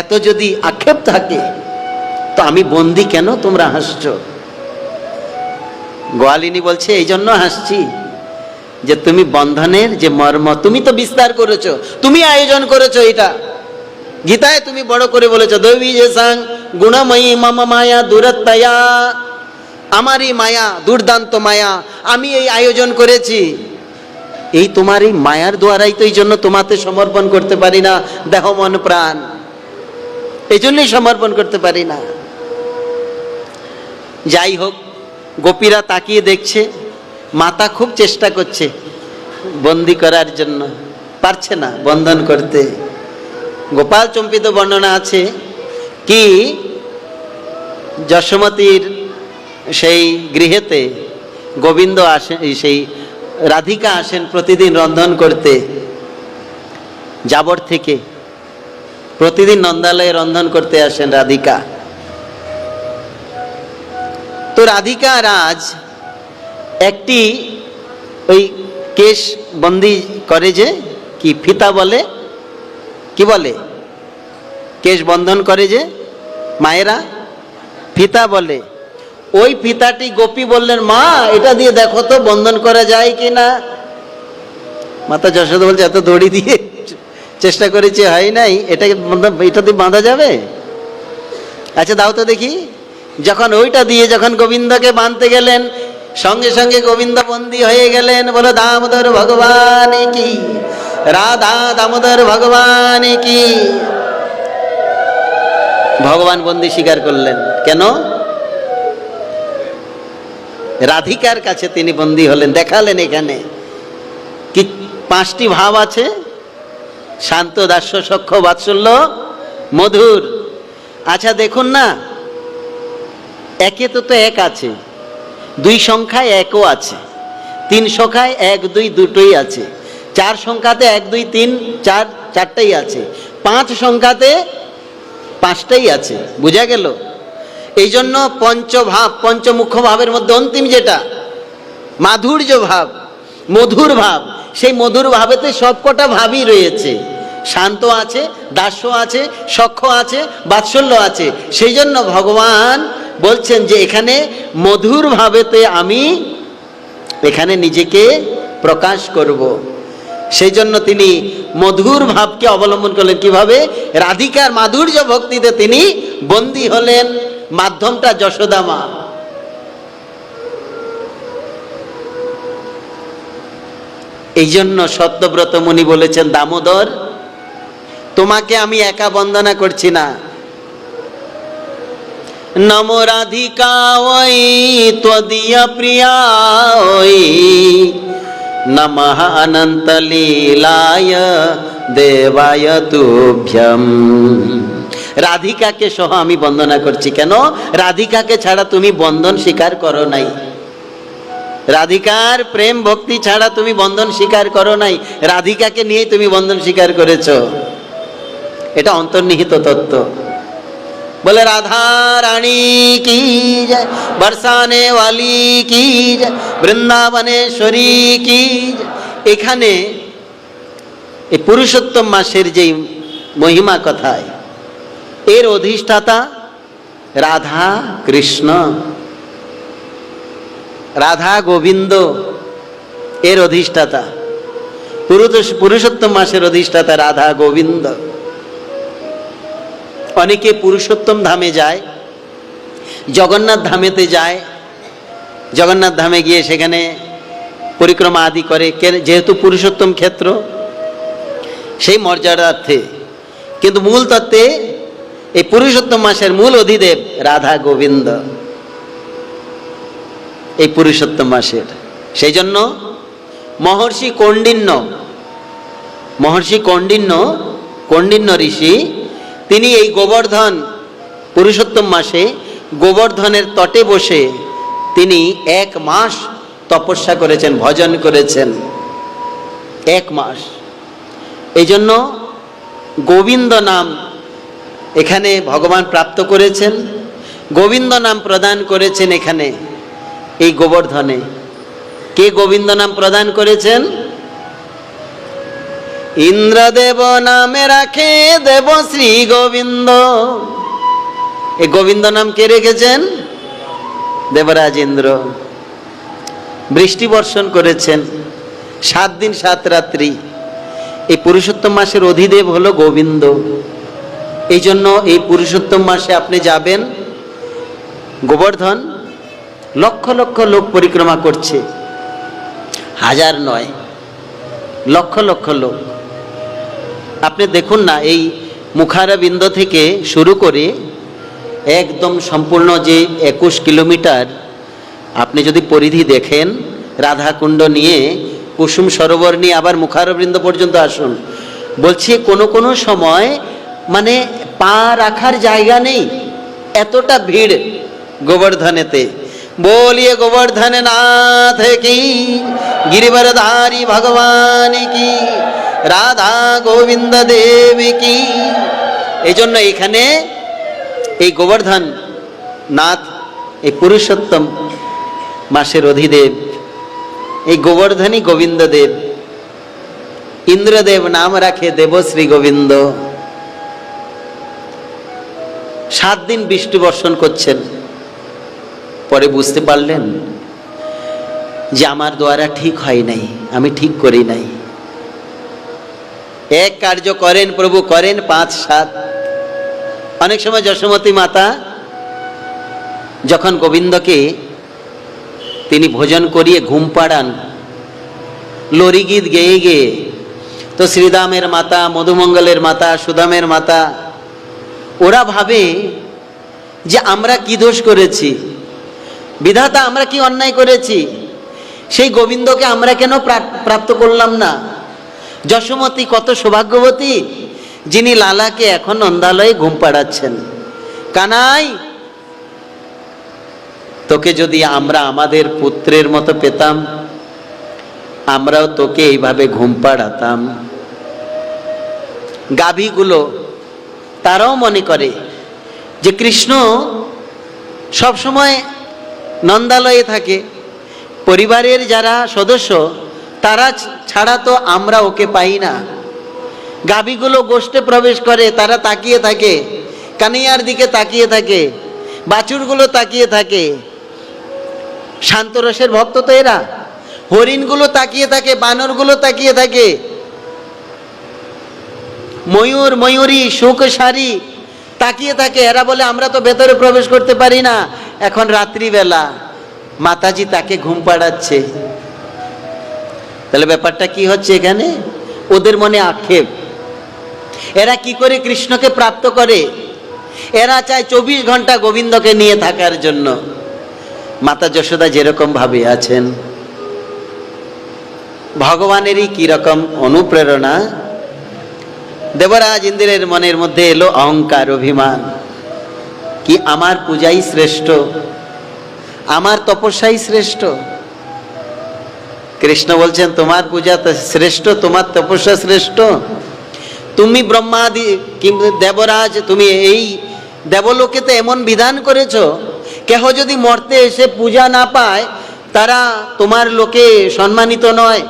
এত যদি আক্ষেপ থাকে, তো আমি বন্দি কেন তোমরা হাসছো? গোয়ালিনী বলছে এই জন্য হাসছি যে তুমি বন্ধনের যে মর্ম তুমি তো বিস্তার করেছো, তুমি আয়োজন করেছো। এটা গীতায় তুমি বড় করে বলেছো, দৈবী যে সাং গুণময়ী মম মায়া দূরত্বয়া। আমারই মায়া, দুর্দান্ত মায়া, আমি এই আয়োজন করেছি। এই তোমার এই মায়ার দ্বারাই তো এই জন্য তোমাতে সমর্পণ করতে পারি না দেহ মন প্রাণ, এই জন্যই সমর্পণ করতে পারি না। যাই হোক, গোপীরা তাকিয়ে দেখছে, মাতা খুব চেষ্টা করছে বন্দি করার জন্য, পারছে না বন্ধন করতে। গোপাল চম্পিত বর্ণনা আছে কি যশোমতীর সেই গৃহেতে গোবিন্দ আসেন, সেই রাধিকা আসেন প্রতিদিন রন্ধন করতে জাবর থেকে। প্রতিদিন নন্দালয়ে রন্ধন করতে আসেন রাধিকা। তো রাধিকা রাজ একটি ওই কেশ বন্দি করে, যে কি ফিতা বলে, কি বলে, কেশ বন্ধন করে যে মায়েরা, ফিতা বলে। ওই ফিতাটি গোপী বললেন, মা এটা দিয়ে দেখো তো বন্ধন করা যায় কিনা। মাতা যশোদা বলছে, এত দড়ি দিয়ে চেষ্টা করেছি, হয় নাই, এটা দিয়ে বাঁধা যাবে? আচ্ছা দাও তো দেখি। যখন ওইটা দিয়ে যখন গোবিন্দকে বাঁধতে গেলেন, সঙ্গে সঙ্গে গোবিন্দ বন্দী হয়ে গেলেন। বলো দামোদর ভগবান কি, রাধা দামোদর ভগবান কি। ভগবান বন্দী স্বীকার করলেন। কেন? রাধিকার কাছে তিনি বন্দী হলেন। দেখালেন এখানে কি 5টি ভাব আছে, শান্ত, দাস্য, সখ্য, বাৎসল্য, মধুর। আচ্ছা দেখুন না, একে তো এক আছে, 2 সংখ্যায় একও আছে, 3 সংখ্যায় 1 2 দুটোই আছে, 4 সংখ্যাতে 1 2 3 4 চারটাই আছে, 5 সংখ্যাতে 5টাই আছে। বুঝা গেল? এই জন্য পঞ্চভাব, পঞ্চমুখ্য ভাবের মধ্যে অন্তিম যেটা মাধুর্য ভাব, মধুর ভাব, সেই মধুর ভাবেতে সবকটা ভাবই রয়েছে। শান্ত আছে, দাস্য আছে, সখ্য আছে, বাৎসল্য আছে। সেই জন্য ভগবান বলছেন যে এখানে মধুর ভাবেতে আমি এখানে নিজেকে প্রকাশ করব। সেই জন্য তিনি মধুর ভাবকে অবলম্বন করলেন। কিভাবে? রাধিকার মাধুর্য ভক্তিতে তিনি বন্দী হলেন। মাধ্যমটা যশোদা মা। এই জন্য সত্যব্রত মুনি বলেছেন, দামোদর তোমাকে আমি একা বন্দনা করছি না, নম রাধিকা ওই ত্বদীয় প্রিয়া ওই নমঃ অনন্ত লীলায় দেবায় তুভ্যম। রাধিকাকে সহ আমি বন্দনা করছি। কেন? রাধিকাকে ছাড়া তুমি বন্ধন স্বীকার করো নাই, রাধিকার প্রেম ভক্তি ছাড়া তুমি বন্ধন স্বীকার করো নাই, রাধিকাকে নিয়ে তুমি বন্ধন স্বীকার করেছো। এটা অন্তর্নিহিত তত্ত্ব। বলে রাধা রানী কি জয়, বরসানে ওয়ালি কি জয়, বৃন্দাবনেশ্বরী কি জয়। এখানে এই পুরুষোত্তম মাসের যে মহিমা কথায়, এর অধিষ্ঠাতা রাধা কৃষ্ণ, রাধা গোবিন্দ এর অধিষ্ঠাতা। পুরুষোত্তম মাসের অধিষ্ঠাতা রাধা গোবিন্দ। অনেকে পুরুষোত্তম ধামে যায়, জগন্নাথ ধামেতে যায়, জগন্নাথ ধামে গিয়ে সেখানে পরিক্রমা আদি করে, যেহেতু পুরুষোত্তম ক্ষেত্র সেই মর্যাদার্থে। কিন্তু মূল তত্ত্বে এই পুরুষোত্তম মাসের মূল অধিদেব রাধা গোবিন্দ এই পুরুষোত্তম মাসের। সেই জন্য মহর্ষি কৌণ্ডিন্য ঋষি তিনি এই গোবর্ধন পুরুষোত্তম মাসে গোবর্ধনের তটে বসে তিনি 1 মাস তপস্যা করেছেন, ভজন করেছেন 1 মাস। এই জন্য গোবিন্দ নাম এখানে ভগবান প্রাপ্ত করেছেন, গোবিন্দ নাম প্রদান করেছেন এখানে এই গোবর্ধনে। কে গোবিন্দ নাম প্রদান করেছেন? ইন্দ্রদেব নামে রাখে দেব শ্রী গোবিন্দ। এই গোবিন্দ নাম কে রেখেছেন? দেবরাজ ইন্দ্র। বৃষ্টি বর্ষণ করেছেন 7 দিন 7 রাত্রি। এই পুরুষোত্তম মাসের অধিদেব হলো গোবিন্দ। এই জন্য এই পুরুষোত্তম মাসে আপনি যাবেন গোবর্ধন, লক্ষ লক্ষ লোক পরিক্রমা করছে, হাজার নয়, লক্ষ লক্ষ লোক। আপনি দেখুন না, এই মুখারবিন্দ থেকে শুরু করে একদম সম্পূর্ণ যে 21 কিলোমিটার আপনি যদি পরিধি দেখেন, রাধাকুণ্ড নিয়ে কুসুম সরোবর নিয়ে আবার মুখারবিন্দ পর্যন্ত আসুন, বলছি কোনো কোনো সময় মানে পা রাখার জায়গা নেই, এতটা ভিড় গোবর্ধনেতে। बोलिए गोवर्धन नाथ की, गिरिवरधारी भगवान की, রাধা গোবিন্দ দেব কি। এই জন্য এখানে এই গোবর্ধন নাথ এই পুরুষোত্তম মাসের অধিদেব, এই গোবর্ধনই গোবিন্দ দেব। ইন্দ্রদেব নাম রাখে দেবশ্রী গোবিন্দ। 7 দিন বৃষ্টি বর্ষণ করছেন। পরে বুঝতে পারলেন যে আমার দ্বারা ঠিক হয় নাই, আমি ঠিক করি নাই। এক কার্য করেন প্রভু, করেন 5-7। অনেক সময় যশোমতী মাতা যখন গোবিন্দকে তিনি ভোজন করিয়ে ঘুম পাড়ান লরি গীত গেয়ে গেয়ে, তো শ্রীদামের মাতা, মধুমঙ্গলের মাতা, সুদামের মাতা ওরা ভাবে যে আমরা কি দোষ করেছি, বিধাতা আমরা কি অন্যায় করেছি, সেই গোবিন্দকে আমরা কেন প্রাপ্ত করলাম না। যশোমতী কত সৌভাগ্যবতী, যিনি লালাকে এখন নন্দালয়ে ঘুম পাড়াচ্ছেন। কানাই, তোকে যদি আমরা আমাদের পুত্রের মতো পেতাম, আমরাও তোকে এইভাবে ঘুম পাড়াতাম। গাভীগুলো তারাও মনে করে যে কৃষ্ণ সবসময় নন্দালয়ে থাকে, পরিবারের যারা সদস্য তারা ছাড়া তো আমরা ওকে পাই না। গাভীগুলো গোষ্ঠে প্রবেশ করে, তারা তাকিয়ে থাকে, কানিয়ার দিকে তাকিয়ে থাকে, বাছুরগুলো তাকিয়ে থাকে। শান্তরসের ভক্ত তো এরা। হরিণগুলো তাকিয়ে থাকে, বানরগুলো তাকিয়ে থাকে, ময়ূর ময়ূরী শুকসারি তাকিয়ে থাকে। এরা বলে আমরা তো ভেতরে প্রবেশ করতে পারি না, এখন রাত্রিবেলা মাতাজি তাকে ঘুম পাড়াচ্ছে। তাহলে ব্যাপারটা কি হচ্ছে এখানে? ওদের মনে আক্ষেপ। এরা কি করে কৃষ্ণকে প্রাপ্ত করে? এরা চায় 24 ঘন্টা গোবিন্দকে নিয়ে থাকার জন্য। মাতা যশোদা যেরকম ভাবে আছেন, ভগবানেরই কি রকম অনুপ্রেরণা। দেবরাজ ইন্দ্রের মনের মধ্যে এলো অহংকার, অভিমান, কি আমার পূজাই শ্রেষ্ঠ, আমার তপস্যাই শ্রেষ্ঠ। কৃষ্ণ বলছেন তোমার পূজা শ্রেষ্ঠ, তোমার তপস্যা শ্রেষ্ঠ। তুমি ব্রহ্মাদি দেবরাজ, তুমি এই দেবলোকেতে এমন বিধান করেছো, কেহ যদি মর্তে এসে পূজা না পায় তারা তোমার লোকে সম্মানিত নয়,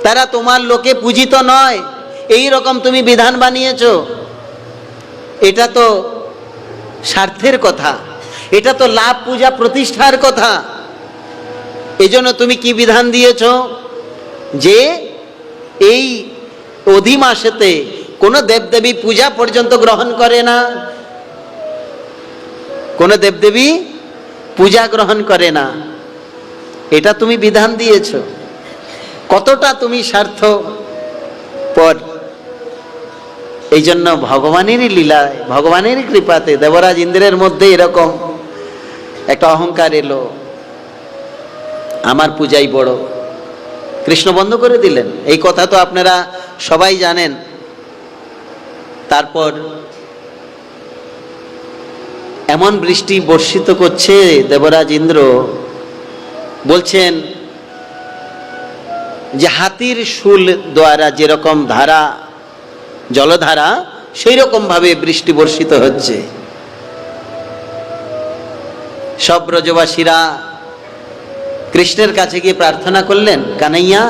তারা তোমার লোকে পূজিত নয়। এই রকম তুমি বিধান বানিয়েছো। এটা তো স্বার্থের কথা, এটা তো লাভ পূজা প্রতিষ্ঠার কথা। এজন্য তুমি কি বিধান দিয়েছ যে এই অধি মাসেতে কোনো দেবদেবী পূজা পর্যন্ত গ্রহণ করে না, কোনো দেবদেবী পূজা গ্রহণ করে না, এটা তুমি বিধান দিয়েছ। কতটা তুমি স্বার্থপর! এই জন্য ভগবানেরই লীলায়, ভগবানেরই কৃপাতে দেবরাজ ইন্দ্রের মধ্যে এরকম একটা অহংকার এলো, আমার পূজাই বড়। কৃষ্ণ বন্ধ করে দিলেন। এই কথা তো আপনারা সবাই জানেন। তারপর এমন বৃষ্টি বর্ষিত করছে দেবরাজ ইন্দ্র, বলছেন যে হাতির শুল দ্বারা যেরকম ধারা, জলধারা, সেই রকম ভাবে বৃষ্টি বর্ষিত হচ্ছে। সব ব্রজবাসীরা কৃষ্ণের কাছে গিয়ে প্রার্থনা করলেন, কানাইয়া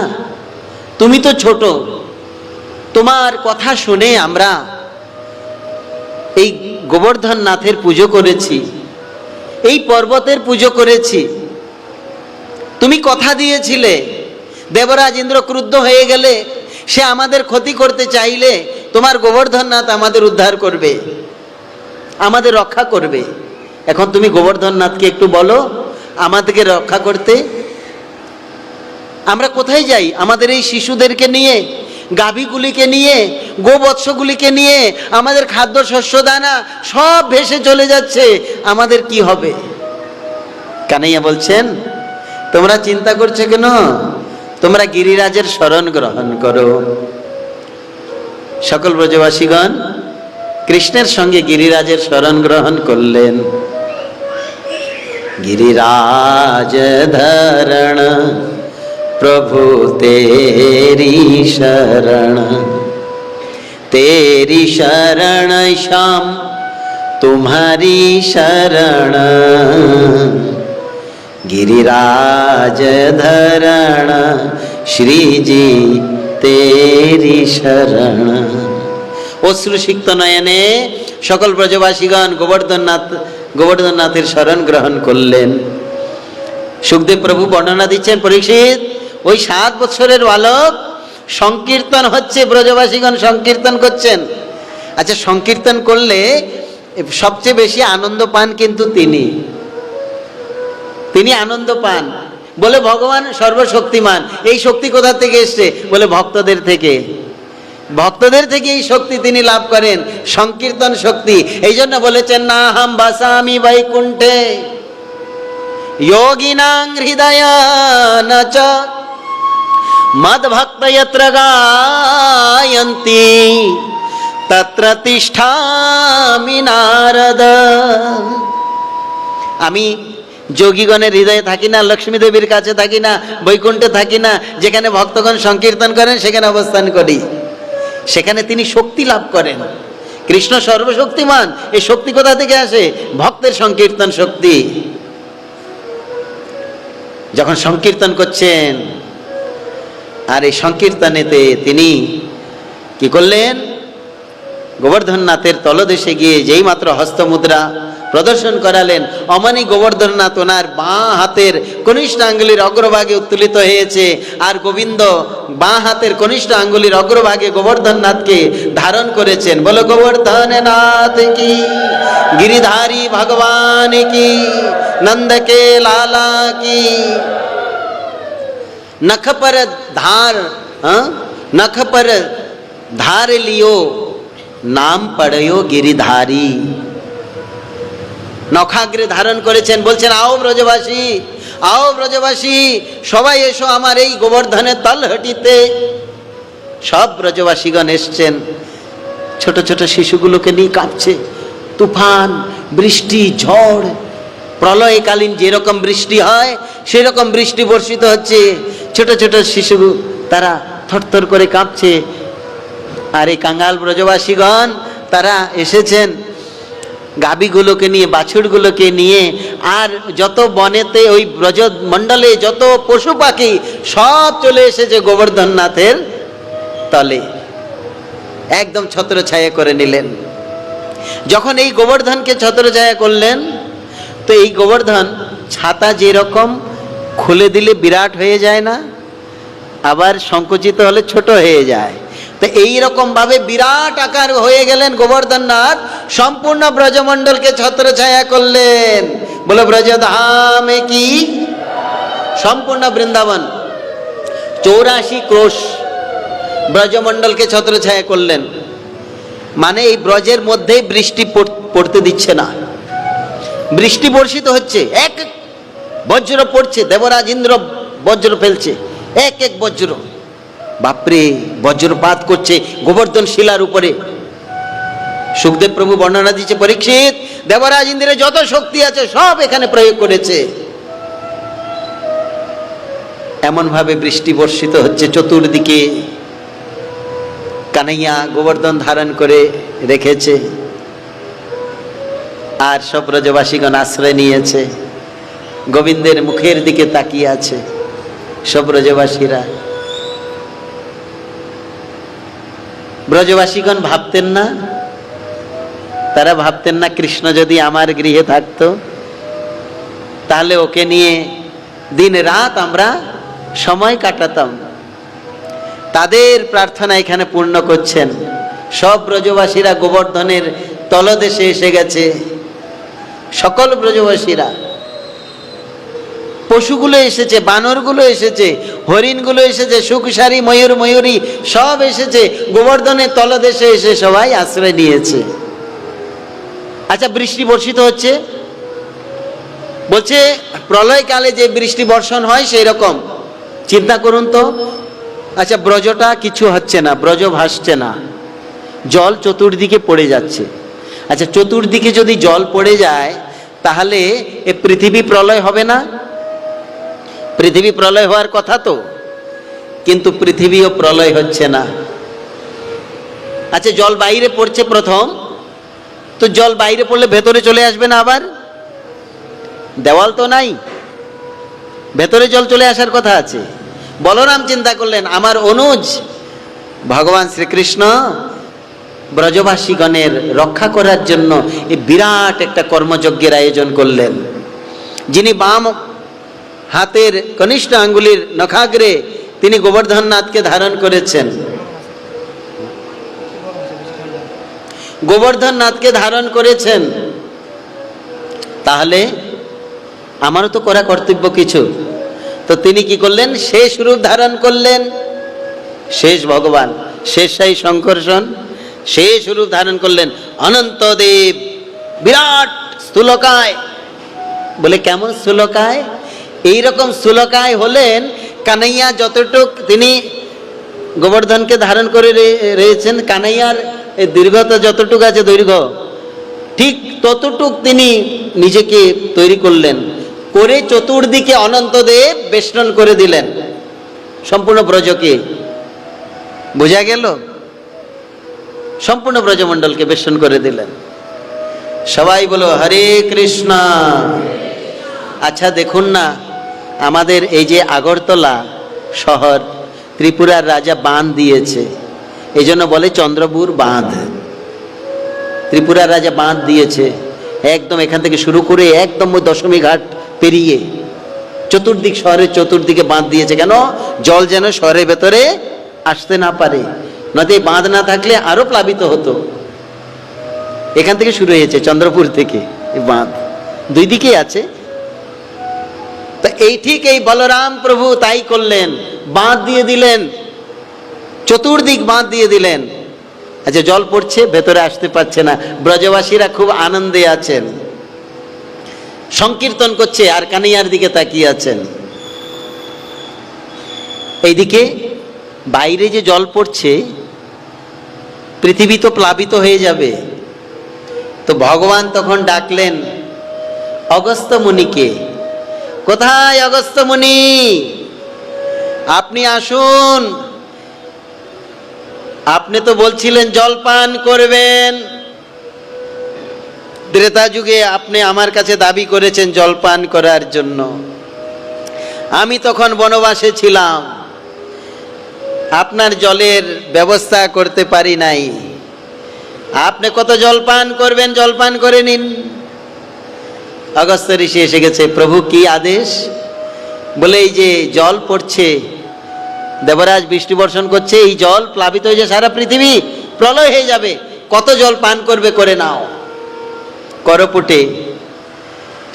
তুমি তো ছোট, তোমার কথা শুনে আমরা এই গোবর্ধন নাথের পুজো করেছি, এই পর্বতের পুজো করেছি। তুমি কথা দিয়েছিলে দেবরাজ ইন্দ্র ক্রুদ্ধ হয়ে গেলে, সে আমাদের ক্ষতি করতে চাইলে তোমার গোবর্ধন নাথ আমাদের উদ্ধার করবে, আমাদের রক্ষা করবে। এখন তুমি গোবর্ধন নাথকে একটু বলো আমাদেরকে রক্ষা করতে। আমরা কোথায় যাই? আমাদের এই শিশুদেরকে নিয়ে, গাভীগুলিকে নিয়ে, গোবৎসগুলিকে নিয়ে আমাদের খাদ্য শস্য দানা সব ভেসে চলে যাচ্ছে, আমাদের কি হবে? কানাইয়া বলছেন, তোমরা চিন্তা করছো কেন? তোমরা গিরিরাজের শরণ গ্রহণ করো। সকল ব্রজবাসীগণ কৃষ্ণের সঙ্গে গিরিরাজের শরণ গ্রহণ করলেন। गिरिराज धरण प्रभु तेरी शरण, तेरी शरण श्याम तुम्हारी शरण, गिरिराज धरण श्री जी तेरी शरण। অশ্রুসিক্ত নয়নে সকল ব্রজবাসীগণ গোবর্ধননাথের শরণ গ্রহণ করলেন। সুখদেব প্রভু বর্ণনা দিচ্ছেন, পরীক্ষিত ওই 7 বছরের বালক সংকীর্তন হচ্ছে, ব্রজবাসীগণ সংকীর্তন করছেন। আচ্ছা, সংকীর্তন করলে সবচেয়ে বেশি আনন্দ পান কিন্তু তিনি আনন্দ পান। বলে ভগবান সর্বশক্তিমান। এই শক্তি কোথা থেকে এসছে? বলে ভক্তদের থেকে। ভক্তদের থেকে এই শক্তি তিনি লাভ করেন, সংকীর্তন শক্তি। এই জন্য বলেছেন, না হাম বাসামি বৈকুণ্ঠে যোগিনাং হৃদয়ানচ মদ ভক্ত যত্র গায়ন্তি তত্র তিষ্ঠামি নারদ। আমি যোগীগণের হৃদয়ে থাকি না, লক্ষ্মী দেবীর কাছে থাকি না, বৈকুণ্ঠে থাকি না, যেখানে ভক্তগণ সংকীর্তন করেন সেখানে অবস্থান করি। সেখানে তিনি শক্তি লাভ করেন। কৃষ্ণ সর্বশক্তিমান। এই শক্তি কোথা থেকে আসে? ভক্তের সংকীর্তন শক্তি। যখন সংকীর্তন করছেন, আর এই সংকীর্তনেতে তিনি কি করলেন? গোবর্ধননাথের তলদেশে গিয়ে যেই মাত্র হস্তমুদ্রা প্রদর্শন করালেন, অমানি গোবর্ধননাথ ওনার বাঁ হাতের কনিষ্ঠ আঙ্গুলির অগ্রভাগে উত্তোলিত হয়েছে, আর গোবিন্দ বাঁ হাতের কনিষ্ঠ আঙ্গুলির অগ্রভাগে গোবর্ধননাথকে ধারণ করেছেন। বলো গোবর্ধননাথ কি, গিরিধারী ভগবান কি, নন্দ के लाला की। नख पर धार लियो नाम पड़यो गिरिधारी। নখাগ্রে ধারণ করেছেন, বলছেন, আও ব্রজবাসী, আও ব্রজবাসী, সবাই এসো আমার এই গোবর্ধনের তলহটিতে। সব ব্রজবাসীগণ এসছেন। ছোট ছোট শিশুগুলোকে নিয়ে কাঁপছে। তুফান, বৃষ্টি, ঝড়, প্রলয়কালীন যেরকম বৃষ্টি হয় সেরকম বৃষ্টি বর্ষিত হচ্ছে। ছোট ছোট শিশু তারা থরথর করে কাঁপছে। আর এই কাঙ্গাল ব্রজবাসীগণ তারা এসেছেন গাভীগুলোকে নিয়ে, বাছুরগুলোকে নিয়ে, আর যত বনেতে ওই ব্রজ মণ্ডলে যত পশু পাখি সব চলে এসেছে গোবর্ধননাথের তলে, একদম ছত্রছায়া করে নিলেন। যখন এই গোবর্ধনকে ছত্রছায়া করলেন, তো এই গোবর্ধন ছাতা যেরকম খুলে দিলে বিরাট হয়ে যায় না, আবার সংকুচিত হলে ছোট হয়ে যায়, তো এইরকম ভাবে বিরাট আকার হয়ে গেলেন গোবর্ধননাথ, সম্পূর্ণ ব্রজমণ্ডলকে ছত্রছায়া করলেন। বলে ব্রজধামে কি, সম্পূর্ণ বৃন্দাবন 84 ক্রোশ ব্রজমণ্ডলকে ছত্রছায়া করলেন। মানে এই ব্রজের মধ্যেই বৃষ্টি পড়তে দিচ্ছে না, বৃষ্টি বর্ষিত হচ্ছে, এক এক বজ্র পড়ছে, দেবরাজ ইন্দ্র বজ্র ফেলছে, এক এক বজ্র, বাপরে বজ্রপাত করছে গোবর্ধন শিলার উপরে। সুখদেব প্রভু বর্ণনা দিচ্ছে, পরীক্ষিত দেবরাজ ইন্দ্রের যত শক্তি আছে সব এখানে প্রয়োগ করেছে। এমন ভাবে বৃষ্টি বর্ষিত হচ্ছে চতুর্দিকে। কানাইয়া গোবর্ধন ধারণ করে রেখেছে, আর সব ব্রজবাসীগণ আশ্রয় নিয়েছে, গোবিন্দের মুখের দিকে তাকিয়ে আছে সব ব্রজবাসীরা। ব্রজবাসীগণ ভাবতেন না, তারা ভাবতেন না কৃষ্ণ যদি আমার গৃহে থাকতো তাহলে ওকে নিয়ে দিন রাত আমরা সময় কাটাতাম। তাদের প্রার্থনা এখানে পূর্ণ করছেন। সব ব্রজবাসীরা গোবর্ধনের তলদেশে এসে গেছে, সকল ব্রজবাসীরা, পশুগুলো এসেছে, বানরগুলো এসেছে, হরিণগুলো এসেছে, সুখসারী ময়ূর ময়ূরী সব এসেছে, গোবর্ধনের তলদেশে এসে সবাই আশ্রয় নিয়েছে। আচ্ছা, বৃষ্টি বর্ষিত হচ্ছে, বলছে প্রলয়কালে যে বৃষ্টি বর্ষণ হয় সেই রকম। চিন্তা করুন তো, আচ্ছা ব্রজটা কিছু হচ্ছে না, ব্রজ ভাসছে না, জল চতুর্দিকে পড়ে যাচ্ছে। আচ্ছা চতুর্দিকে যদি জল পড়ে যায় তাহলে এ পৃথিবী প্রলয় হবে না? পৃথিবী প্রলয় হওয়ার কথা তো, কিন্তু পৃথিবীও প্রলয় হচ্ছে না। আচ্ছা জল বাইরে পড়ছে প্রথম, তো জল বাইরে পড়লে ভেতরে চলে আসবে না? আবার দেওয়াল তো নাই, ভেতরে জল চলে আসার কথা আছে। বলরাম চিন্তা করলেন, আমার অনুজ ভগবান শ্রীকৃষ্ণ ব্রজবাসীগণের রক্ষা করার জন্য এই বিরাট একটা কর্মযজ্ঞের আয়োজন করলেন। যিনি বাম হাতের কনিষ্ঠ আঙ্গুলির নখাগ্রে তিনি গোবর্ধননাথকে ধারণ করেছেন, গোবর্ধননাথকে ধারণ করেছেন, তাহলে আমারও তো করা কর্তব্য কিছু। তো তিনি কি করলেন? শেষ রূপ ধারণ করলেন, শেষ ভগবান, শেষাই শঙ্কর্ষণ, শেষ রূপ ধারণ করলেন অনন্তদেব, বিরাট স্থূলকায়। বলে কেমন স্থূলকায়? এইরকম স্থূলকায় হলেন কানাইয়া যতটুক তিনি গোবর্ধনকে ধারণ করে রয়েছেন, কানাইয়ার দীর্ঘতা যতটুকু আছে দৈর্ঘ্য, ঠিক ততটুক তিনি নিজেকে তৈরি করলেন, করে চতুর্দিকে অনন্তদেব বেষ্টন করে দিলেন সম্পূর্ণ ব্রজকে। বোঝা গেল? সম্পূর্ণ ব্রজমণ্ডলকে বেষ্টন করে দিলেন। সবাই বলো হরে কৃষ্ণ। আচ্ছা দেখুন না, আমাদের এই যে আগরতলা শহর, ত্রিপুরার রাজা বাঁধ দিয়েছে, এই জন্য বলে চন্দ্রপুর বাঁধ। ত্রিপুরার রাজা বাঁধ দিয়েছে, একদম এখান থেকে শুরু করে একদম দশমী ঘাট পেরিয়ে চতুর্দিক, শহরের চতুর্দিকে বাঁধ দিয়েছে। কেন? জল যেন শহরের ভেতরে আসতে না পারে, নয়তো এই বাঁধ না থাকলে আরো প্লাবিত হতো। এখান থেকে শুরু হয়েছে, চন্দ্রপুর থেকে এই বাঁধ, দুই দিকেই আছে। তো এই ঠিক এই বলরাম প্রভু তাই করলেন, বাঁধ দিয়ে দিলেন, চতুর্দিক বাঁধ দিয়ে দিলেন। আচ্ছা জল পড়ছে, ভেতরে আসতে পারছে না, ব্রজবাসীরা খুব আনন্দে আছেন, সংকীর্তন করছে আর কানাইয়ার দিকে তাকিয়ে আছেন। এইদিকে বাইরে যে জল পড়ছে, পৃথিবী তো প্লাবিত হয়ে যাবে। তো ভগবান তখন ডাকলেন অগস্ত্য মুনিকে। কোথায় অগস্ত্য মুনি? আপনি আসুন, আপনি তো বলছিলেন জলপান করবেন, ত্রেতা যুগে আপনি আমার কাছে দাবি করেছেন জলপান করার জন্য। আমি তখন বনবাসে ছিলাম, আপনার জলের ব্যবস্থা করতে পারি নাই। আপনি কত জলপান করবেন, জলপান করে নিন। অগস্ত্য ঋষি এসে গেছে। প্রভু কি আদেশ? বলে এই যে জল পড়ছে, দেবরাজ বৃষ্টি বর্ষণ করছে, এই জল প্লাবিত হয়ে যায়, সারা পৃথিবী প্রলয় হয়ে যাবে, কত জল পান করবে, করে নাও। করপুটে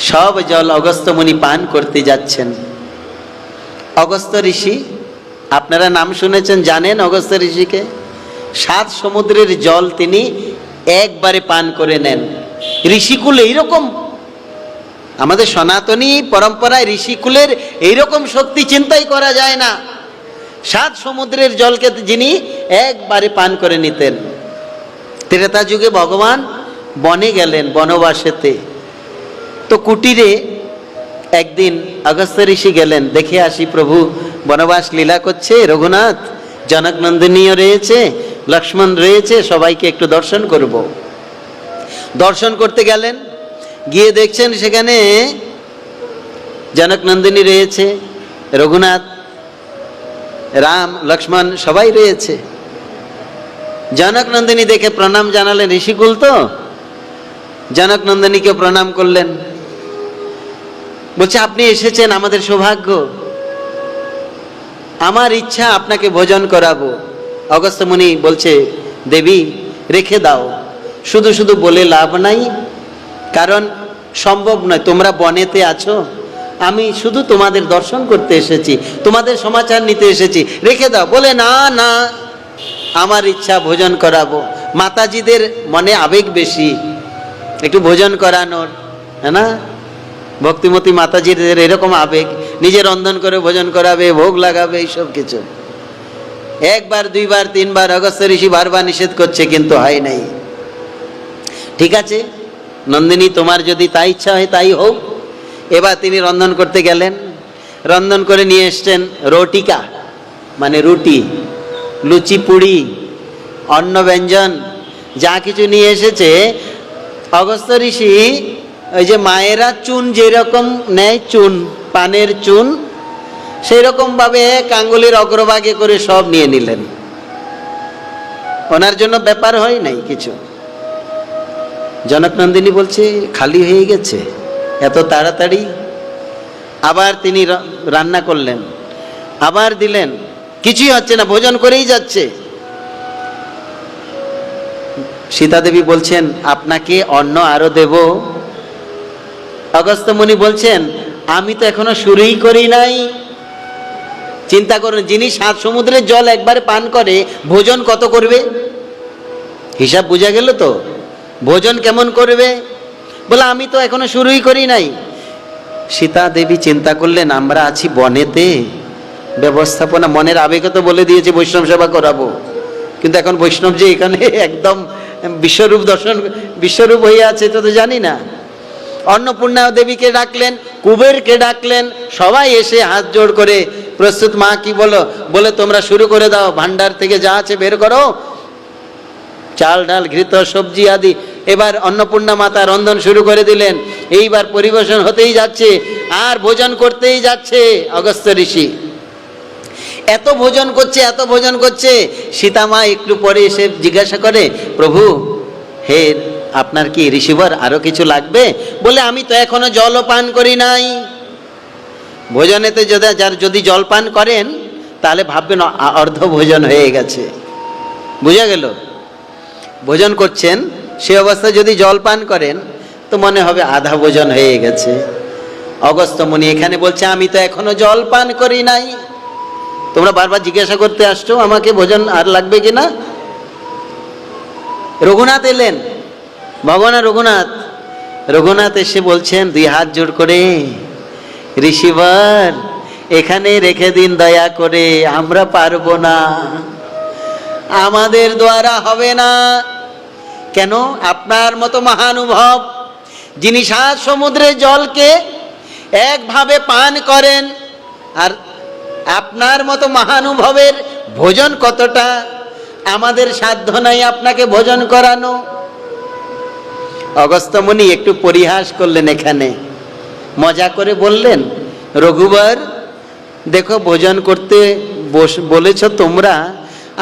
সব জল অগস্ত্য মুনি পান করতে যাচ্ছেন। অগস্ত্য ঋষি, আপনারা নাম শুনেছেন, জানেন অগস্ত্য ঋষিকে? 7 সমুদ্রের জল তিনি একবারে পান করে নেন। ঋষিকুল এইরকম, আমাদের সনাতনী পরম্পরায় ঋষিকুলের এইরকম শক্তি চিন্তাই করা যায় না। 7 সমুদ্রের জলকে যিনি একবারে পান করে নিতেন। ত্রেতা যুগে ভগবান বনে গেলেন, বনবাসেতে। তো কুটিরে একদিন অগস্ত্য ঋষি গেলেন, দেখে আসি প্রভু বনবাস লীলা করছে, রঘুনাথ জনক নন্দিনীও রয়েছে, লক্ষ্মণ রয়েছে, সবাইকে একটু দর্শন করব। দর্শন করতে গেলেন, গিয়ে দেখছেন সেখানে জনক নন্দিনী রয়েছে, রঘুনাথ, রাম, লক্ষ্মণ সবাই রয়েছে। জনক নন্দিনী দেখে প্রণাম জানালেন, ঋষিকুল তো, জনক নন্দিনীকে প্রণাম করলেন। বলছে, আপনি এসেছেন, আমাদের সৌভাগ্য, আমার ইচ্ছা আপনাকে ভোজন করাবো। অগস্ত্য মুনি বলছে, দেবী রেখে দাও, শুধু শুধু বলে লাভ নাই, কারণ সম্ভব নয়, তোমরা বনেতে আছো, আমি শুধু তোমাদের দর্শন করতে এসেছি, তোমাদের সমাচার নিতে এসেছি, রেখে দাও। বলে, না না, আমার ইচ্ছা ভোজন করাবো। মাতাজিদের মনে আবেগ বেশি, একটু ভোজন করানোর, হ্যাঁ না? ভক্তিমতী মাতাজিদের এরকম আবেগ, নিজে রন্ধন করে ভোজন করাবে, ভোগ লাগাবে, এইসব কিছু। 1 বার 2 বার 3 বার অগস্ত্য ঋষি বারবার নিষেধ করছে, কিন্তু হয় নাই। ঠিক আছে নন্দিনী, তোমার যদি তাই ইচ্ছা হয় তাই হোক। এবার তিনি রন্ধন করতে গেলেন, রন্ধন করে নিয়ে এসছেন রোটিকা, মানে রুটি, লুচি, পুড়ি, অন্ন ব্যঞ্জন, যা কিছু নিয়ে এসেছে। অগস্ত্য ঋষি ওই যে মায়েরা চুন যেরকম নেয়, চুন, পানের চুন, সেই রকম ভাবে আঙ্গুলের অগ্রভাগে করে সব নিয়ে নিলেন। ওনার জন্য ব্যাপার হয় নাই কিছু। জনক নন্দিনী বলছে, খালি হয়ে গেছে এত তাড়াতাড়ি? আবার তিনি রান্না করলেন, আবার দিলেন, কিছুই হচ্ছে না, ভোজন করেই যাচ্ছে। সীতা দেবী বলছেন, আপনাকে অন্ন আরো দেব? অগস্ত্য মুনি বলছেন, আমি তো এখনো শুরুই করি নাই। চিন্তা করুন, যিনি 7 সমুদ্রের জল একবারে পান করে, ভোজন কত করবে? হিসাব বোঝা গেল তো, ভোজন কেমন করবে? বলে, আমি তো এখনো শুরুই করি নাই। সীতা দেবী চিন্তা করলেন, আমরা আছি বনেতে, ব্যবস্থাপনা, মনের আবেগে তো বলে দিয়েছে বৈষ্ণব সেবা করাবো, কিন্তু এখন বৈষ্ণব যে এখানে একদম বিশ্বরূপ দর্শন, বিশ্বরূপ হয়ে আছে তো জানি না। অন্নপূর্ণা দেবীকে ডাকলেন, কুবেরকে ডাকলেন, সবাই এসে হাত জোড় করে প্রস্তুত। মা কি বলো? বলে, তোমরা শুরু করে দাও, ভান্ডার থেকে যা আছে বের করো, চাল ডাল ঘৃত সবজি আদি। এবার অন্নপূর্ণা মাতা রন্ধন শুরু করে দিলেন। এইবার পরিবেশন হতেই যাচ্ছে, আর ভোজন করতেই যাচ্ছে অগস্ত্য ঋষি। এত ভোজন করছে, এত ভোজন করছে। সীতামা একটু পরে এসে জিজ্ঞাসা করে, প্রভু, হে, আপনার কি ঋষিবর আরো কিছু লাগবে? বলে, আমি তো এখনো জলও পান করি নাই। ভোজনেতে যদি জল পান করেন তাহলে ভাববেন অর্ধ ভোজন হয়ে গেছে। বুঝা গেল? ভোজন করছেন, সে অবস্থায় যদি জল পান করেন তো মনে হবে আধা ভোজন হয়ে গেছে। অগস্ত্য মুনি এখানে বলছে, আমি তো এখনো জল পান করি নাই। তোমরা বারবার জিজ্ঞাসা করতে আসছো আমাকে ভোজন আর লাগবে কিনা। রঘুনাথ এলেন, ভগবান রঘুনাথ এসে বলছেন 2 হাত জোড় করে, ঋষিবর এখানে রেখে দিন দয়া করে, আমরা পারবো না, আমাদের দ্বারা হবে না। কেন? আপনার মতো মহানুভব, যিনি 7 সমুদ্রের জলকে একভাবে পান করেন, আর আপনার মতো মহানুভবের ভোজন কতটা, আমাদের সাধ্য নাই আপনাকে ভোজন করানো। অগস্ত্য মুনি একটু পরিহাস করলেন, এখানে মজা করে বললেন, রঘুবর দেখো, ভোজন করতে বলেছ তোমরা,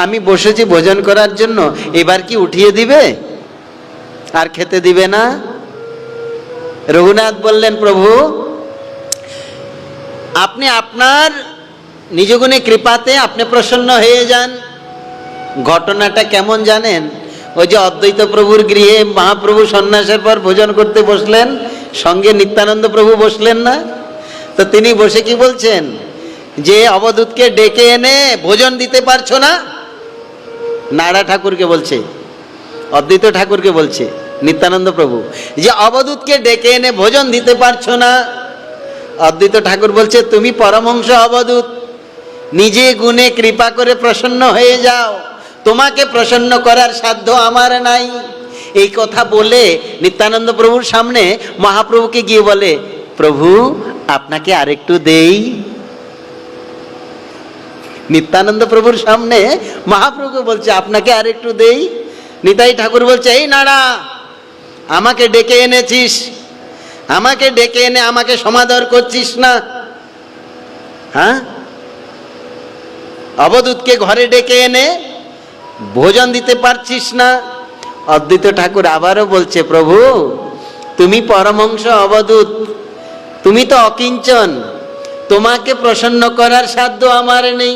আমি বসেছি ভোজন করার জন্য, এবার কি উঠিয়ে দিবে আর খেতে দিবে না? রঘুনাথ বললেন, প্রভু, আপনি আপনার নিজ গুণে কৃপাতে আপনি প্রসন্ন হয়ে যান। ঘটনাটা কেমন জানেন? ওই যে অদ্বৈত প্রভুর গৃহে মহাপ্রভু সন্ন্যাসের পর ভোজন করতে বসলেন, সঙ্গে নিত্যানন্দ প্রভু বসলেন না? তো তিনি বসে কি বলছেন, যে অবধূতকে ডেকে এনে ভোজন দিতে পারছো না? নাড়া ঠাকুরকে বলছে, অদ্বৈত ঠাকুরকে বলছে নিত্যানন্দ প্রভু, যে অবধূতকে ডেকে এনে ভোজন দিতে পারছো না। অদ্বৈত ঠাকুর বলছে, তুমি পরমহংস অবধূত, নিজে গুণে কৃপা করে প্রসন্ন হয়ে যাও, তোমাকে প্রসন্ন করার সাধ্য আমার নাই। এই কথা বলে নিত্যানন্দ প্রভুর সামনে মহাপ্রভুকে গিয়ে বলে, প্রভু আপনাকে আরেকটু দেই। নিত্যানন্দ প্রভুর সামনে মহাপ্রভুকে বলছে, আপনাকে আরেকটু দেই। নিতাই ঠাকুর বলছে, এই নাড়া, আমাকে ডেকে এনেছিস, আমাকে ডেকে এনে আমাকে সমাদর করছিস না? হ্যাঁ, অবধূতকে ঘরে ডেকে এনে ভোজন দিতে পারছিস না? অদ্বৈত ঠাকুর আবারও বলছে, প্রভু তুমি পরমহংস অবধূত, তুমি তো অকিঞ্চন, তোমাকে প্রসন্ন করার সাধ্য আমার নেই।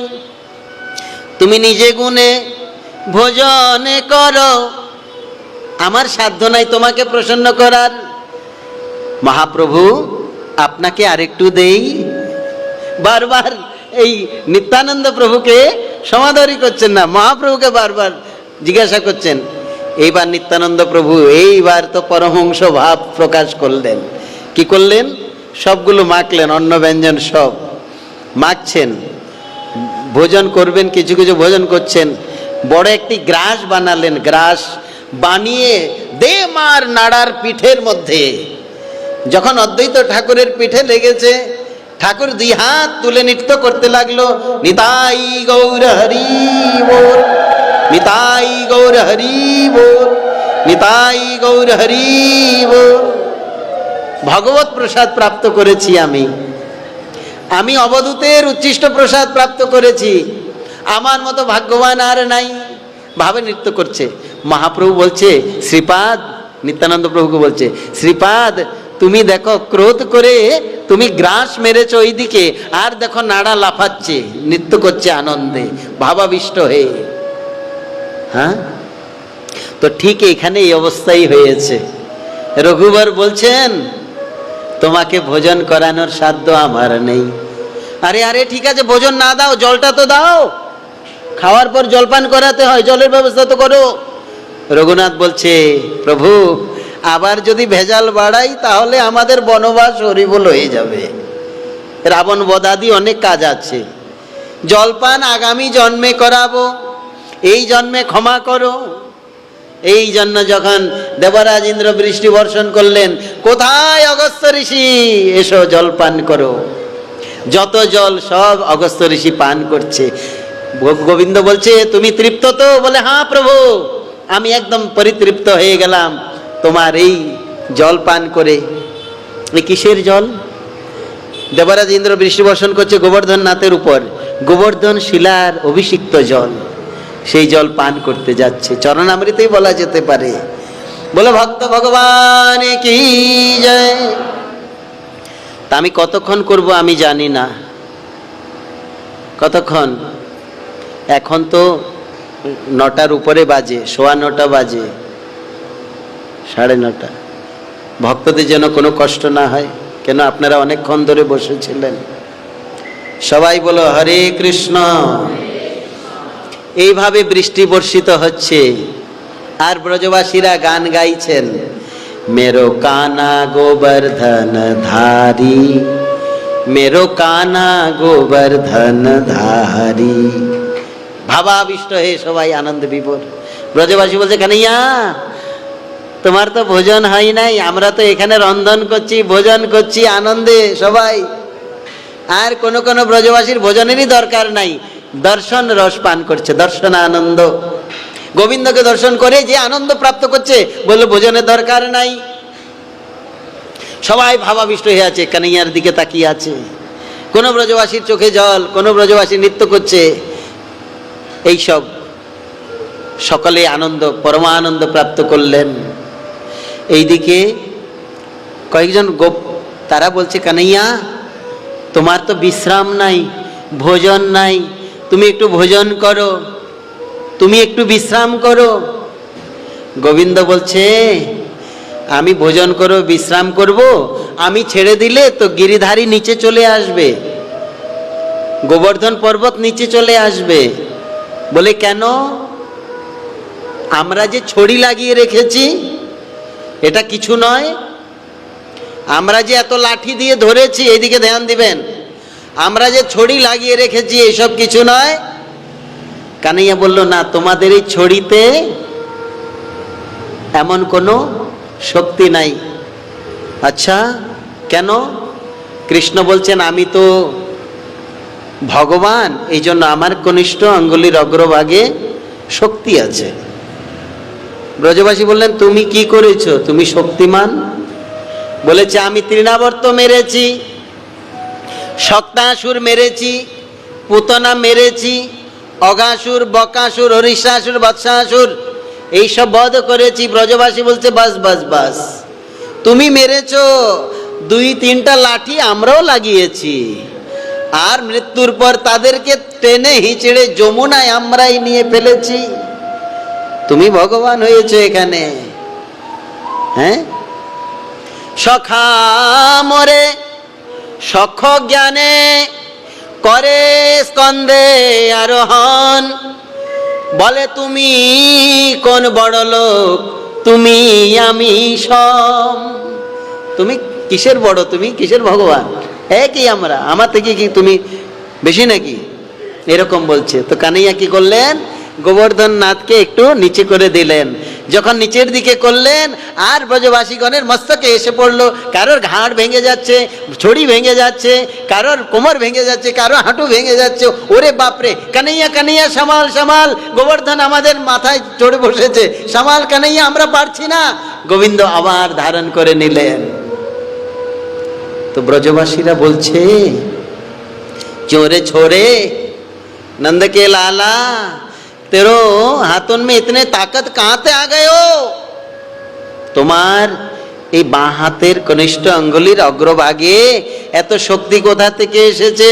তুমি নিজে গুণে ভোজন করো, আমার সাধ্য নাই তোমাকে প্রসন্ন করার। মহাপ্রভু আপনাকে আরেকটু দেই। বারবার এই নিত্যানন্দ প্রভুকে সমাদরই করছেন না, মহাপ্রভুকে বারবার জিজ্ঞাসা করছেন। এইবার নিত্যানন্দ প্রভু এইবার তো পরমহংস ভাব প্রকাশ করলেন। কি করলেন? সবগুলো মাখলেন, অন্ন ব্যঞ্জন সব মাখছেন, ভোজন করবেন, কিছু কিছু ভোজন করছেন। বড় একটি গ্রাস বানালেন, গ্রাস বানিয়ে দে মার নাড়ার পিঠের মধ্যে। যখন অদ্বৈত ঠাকুরের পিঠে লেগেছে, ঠাকুর দুই হাত তুলে নৃত্য করতে লাগলো, নিতাই গৌর হরি বল, নিতাই গৌর হরি বল, নিতাই গৌর হরি বল। ভগবত প্রসাদ প্রাপ্ত করেছি আমি, আমি অবধূতের উচ্ছিষ্ট প্রসাদ প্রাপ্ত করেছি, আমার মতো ভাগ্যবান আর নাই। ভাবে নৃত্য করছে। মহাপ্রভু বলছে, শ্রীপাদ, নিত্যানন্দ প্রভুকে বলছে, শ্রীপাদ তুমি দেখো, ক্রোধ করে তুমি গ্রাস মেরেছ ওইদিকে, আর দেখো নাড়া লাফাচ্ছে, নৃত্য করছে আনন্দে, ভাবাবিষ্ট হয়ে। হ্যাঁ, তো ঠিক এখানে এই অবস্থাই হয়েছে। রঘুবর বলছেন, তোমাকে ভোজন করানোর সাধ্য আমার নেই। আরে আরে ঠিক আছে, ভোজন না দাও, জলটা তো দাও, খাওয়ার পর জলপান করাতে হয়, জলের ব্যবস্থা তো করো। রঘুনাথ বলছে, প্রভু আবার যদি ভেজাল বাড়াই তাহলে আমাদের বনবাস হরিবোল হয়ে যাবে, রাবণ বধাদি অনেক কাজ আছে। জলপান আগামী জন্মে করাবো, এই জন্মে ক্ষমা করো। এই জন্য যখন দেবরাজ ইন্দ্র বৃষ্টি বর্ষণ করলেন, কোথায় অগস্ত্য ঋষি, এসো জলপান করো। যত জল সব অগস্ত্য ঋষি পান করছে। গোবিন্দ বলছে, তুমি তৃপ্ত তো? বলে, হ্যাঁ প্রভু, আমি একদম পরিতৃপ্ত হয়ে গেলাম তোমার এই জল পান করে। এই কিসের জল? দেবরাজ ইন্দ্র বৃষ্টি বর্ষণ করছে গোবর্ধন নাথের উপর, গোবর্ধন শিলার অভিষিক্ত জল, সেই জল পান করতে যাচ্ছে। চরণামৃতেই বলা যেতে পারে। বলে, ভক্ত ভগবান কি জয়। তা আমি কতক্ষণ করব আমি জানি না। কতক্ষণ? এখন তো 9টার উপরে বাজে, 9:15 বাজে, 9:30। ভক্তদের যেন কোনো কষ্ট না হয়, কেন আপনারা অনেকক্ষণ ধরে বসেছিলেন। সবাই বলো হরে কৃষ্ণ। এইভাবে বৃষ্টি বর্ষিত হচ্ছে, আর ব্রজবাসীরা গান গাইছেন, মেরো কানা গোবর্ধন ধারি, মেরো কানা গোবর্ধন ধারি। ভাবাবিষ্ট হয়ে সবাই আনন্দ বিভোর। ব্রজবাসী বলছে, কানাইয়া তোমার তো ভোজন হয় নাই, আমরা তো এখানে রন্ধন করছি, ভোজন করছি আনন্দে সবাই। আর কোন কোন ব্রজবাসীর ভোজনেরই দরকার নাই, দর্শন রস পান করছে, দর্শন আনন্দ। গোবিন্দকে দর্শন করে যে আনন্দ প্রাপ্ত করছে, বললো ভোজনের দরকার নাই। সবাই ভাবাবিষ্ট হয়ে আছে, কানাইয়ার দিকে তাকিয়ে আছে। কোন ব্রজবাসীর চোখে জল, কোন ব্রজবাসী নৃত্য করছে। এইসব সকলে আনন্দ, পরমানন্দ প্রাপ্ত করলেন। এইদিকে কয়েকজন তারা বলছে, কানাইয়া তোমার তো বিশ্রাম নাই, ভোজন নাই, তুমি একটু ভোজন করো, তুমি একটু বিশ্রাম করো। গোবিন্দ বলছে, আমি ভোজন করো বিশ্রাম করব, আমি ছেড়ে দিলে তো গিরিধারী নিচে চলে আসবে, গোবর্ধন পর্বত নিচে চলে আসবে। বলে কেন? আমরা যে ছড়ি লাগিয়ে রেখেছি এটা কিছু নয়, আমরা যে এত লাঠি দিয়ে ধরেছি, এইদিকে ধ্যান দিবেন, আমরা যে ছড়ি লাগিয়ে রেখেছি এইসব কিছু নয়। কানাইয়া বলল, না, তোমাদের এই ছড়িতে এমন কোনো শক্তি নাই। আচ্ছা, কেন? কৃষ্ণ বলছেন, আমি তো ভগবান, এই জন্য আমার কনিষ্ঠ আঙ্গুলির অগ্রভাগে শক্তি আছে। ব্রজবাসী বললেন, তুমি কি করেছো? তুমি শক্তিমান? বলেছে, আমি তৃণাবর্ত মেরেছি, শক্তাসুর মেরেছি, পুতনা মেরেছি, অগাসুর, বকাসুর, হরিষাসুর, বৎসাসুর এইসব বধ করেছি। ব্রজবাসী বলছে, বাস বাস বাস, তুমি মেরেছো, 2-3টা লাঠি আমরাও লাগিয়েছি, আর মৃত্যুর পর তাদেরকে টেনে হিচড়ে যমুনায় আমরাই নিয়ে ফেলেছি, তুমি ভগবান হয়েছো এখানে। হ্যাঁ, সখা মরে সখ জ্ঞানে করে স্কন্ধে আরোহণ। বলে, তুমি কোন বড় লোক, তুমি আমি সম। তুমি কিসের বড়, তুমি কিসের ভগবান? একই আমরা, আমার থেকে কি তুমি বেশি নাকি? এরকম বলছে। তো কানাইয়া কি করলেন? গোবর্ধন নাথকে একটু নিচে করে দিলেন। যখন নিচের দিকে করলেন, আর ব্রজবাসীগণের মস্তকে এসে পড়লো। কারোর ঘাড় ভেঙে যাচ্ছে, ছড়ি ভেঙে যাচ্ছে, কারোর কোমর ভেঙে যাচ্ছে, কারো হাঁটু ভেঙে যাচ্ছে। ওরে বাপরে, কানাইয়া কানাইয়া সামাল সামাল, গোবর্ধন আমাদের মাথায় চড়ে বসেছে, সামাল কানাইয়া, আমরা পারছি না। গোবিন্দ আবার ধারণ করে নিলেন। তো ব্রজবাসীরা বলছে, চোরে ছোরে नंद के लाला, तेरो हाथों में इतने ताकत कहाँ से आ गए हो? তোমার এই বাঁ হাতের কনিষ্ঠ আঙ্গুলির অগ্রভাগে এত শক্তি কোথা থেকে এসেছে?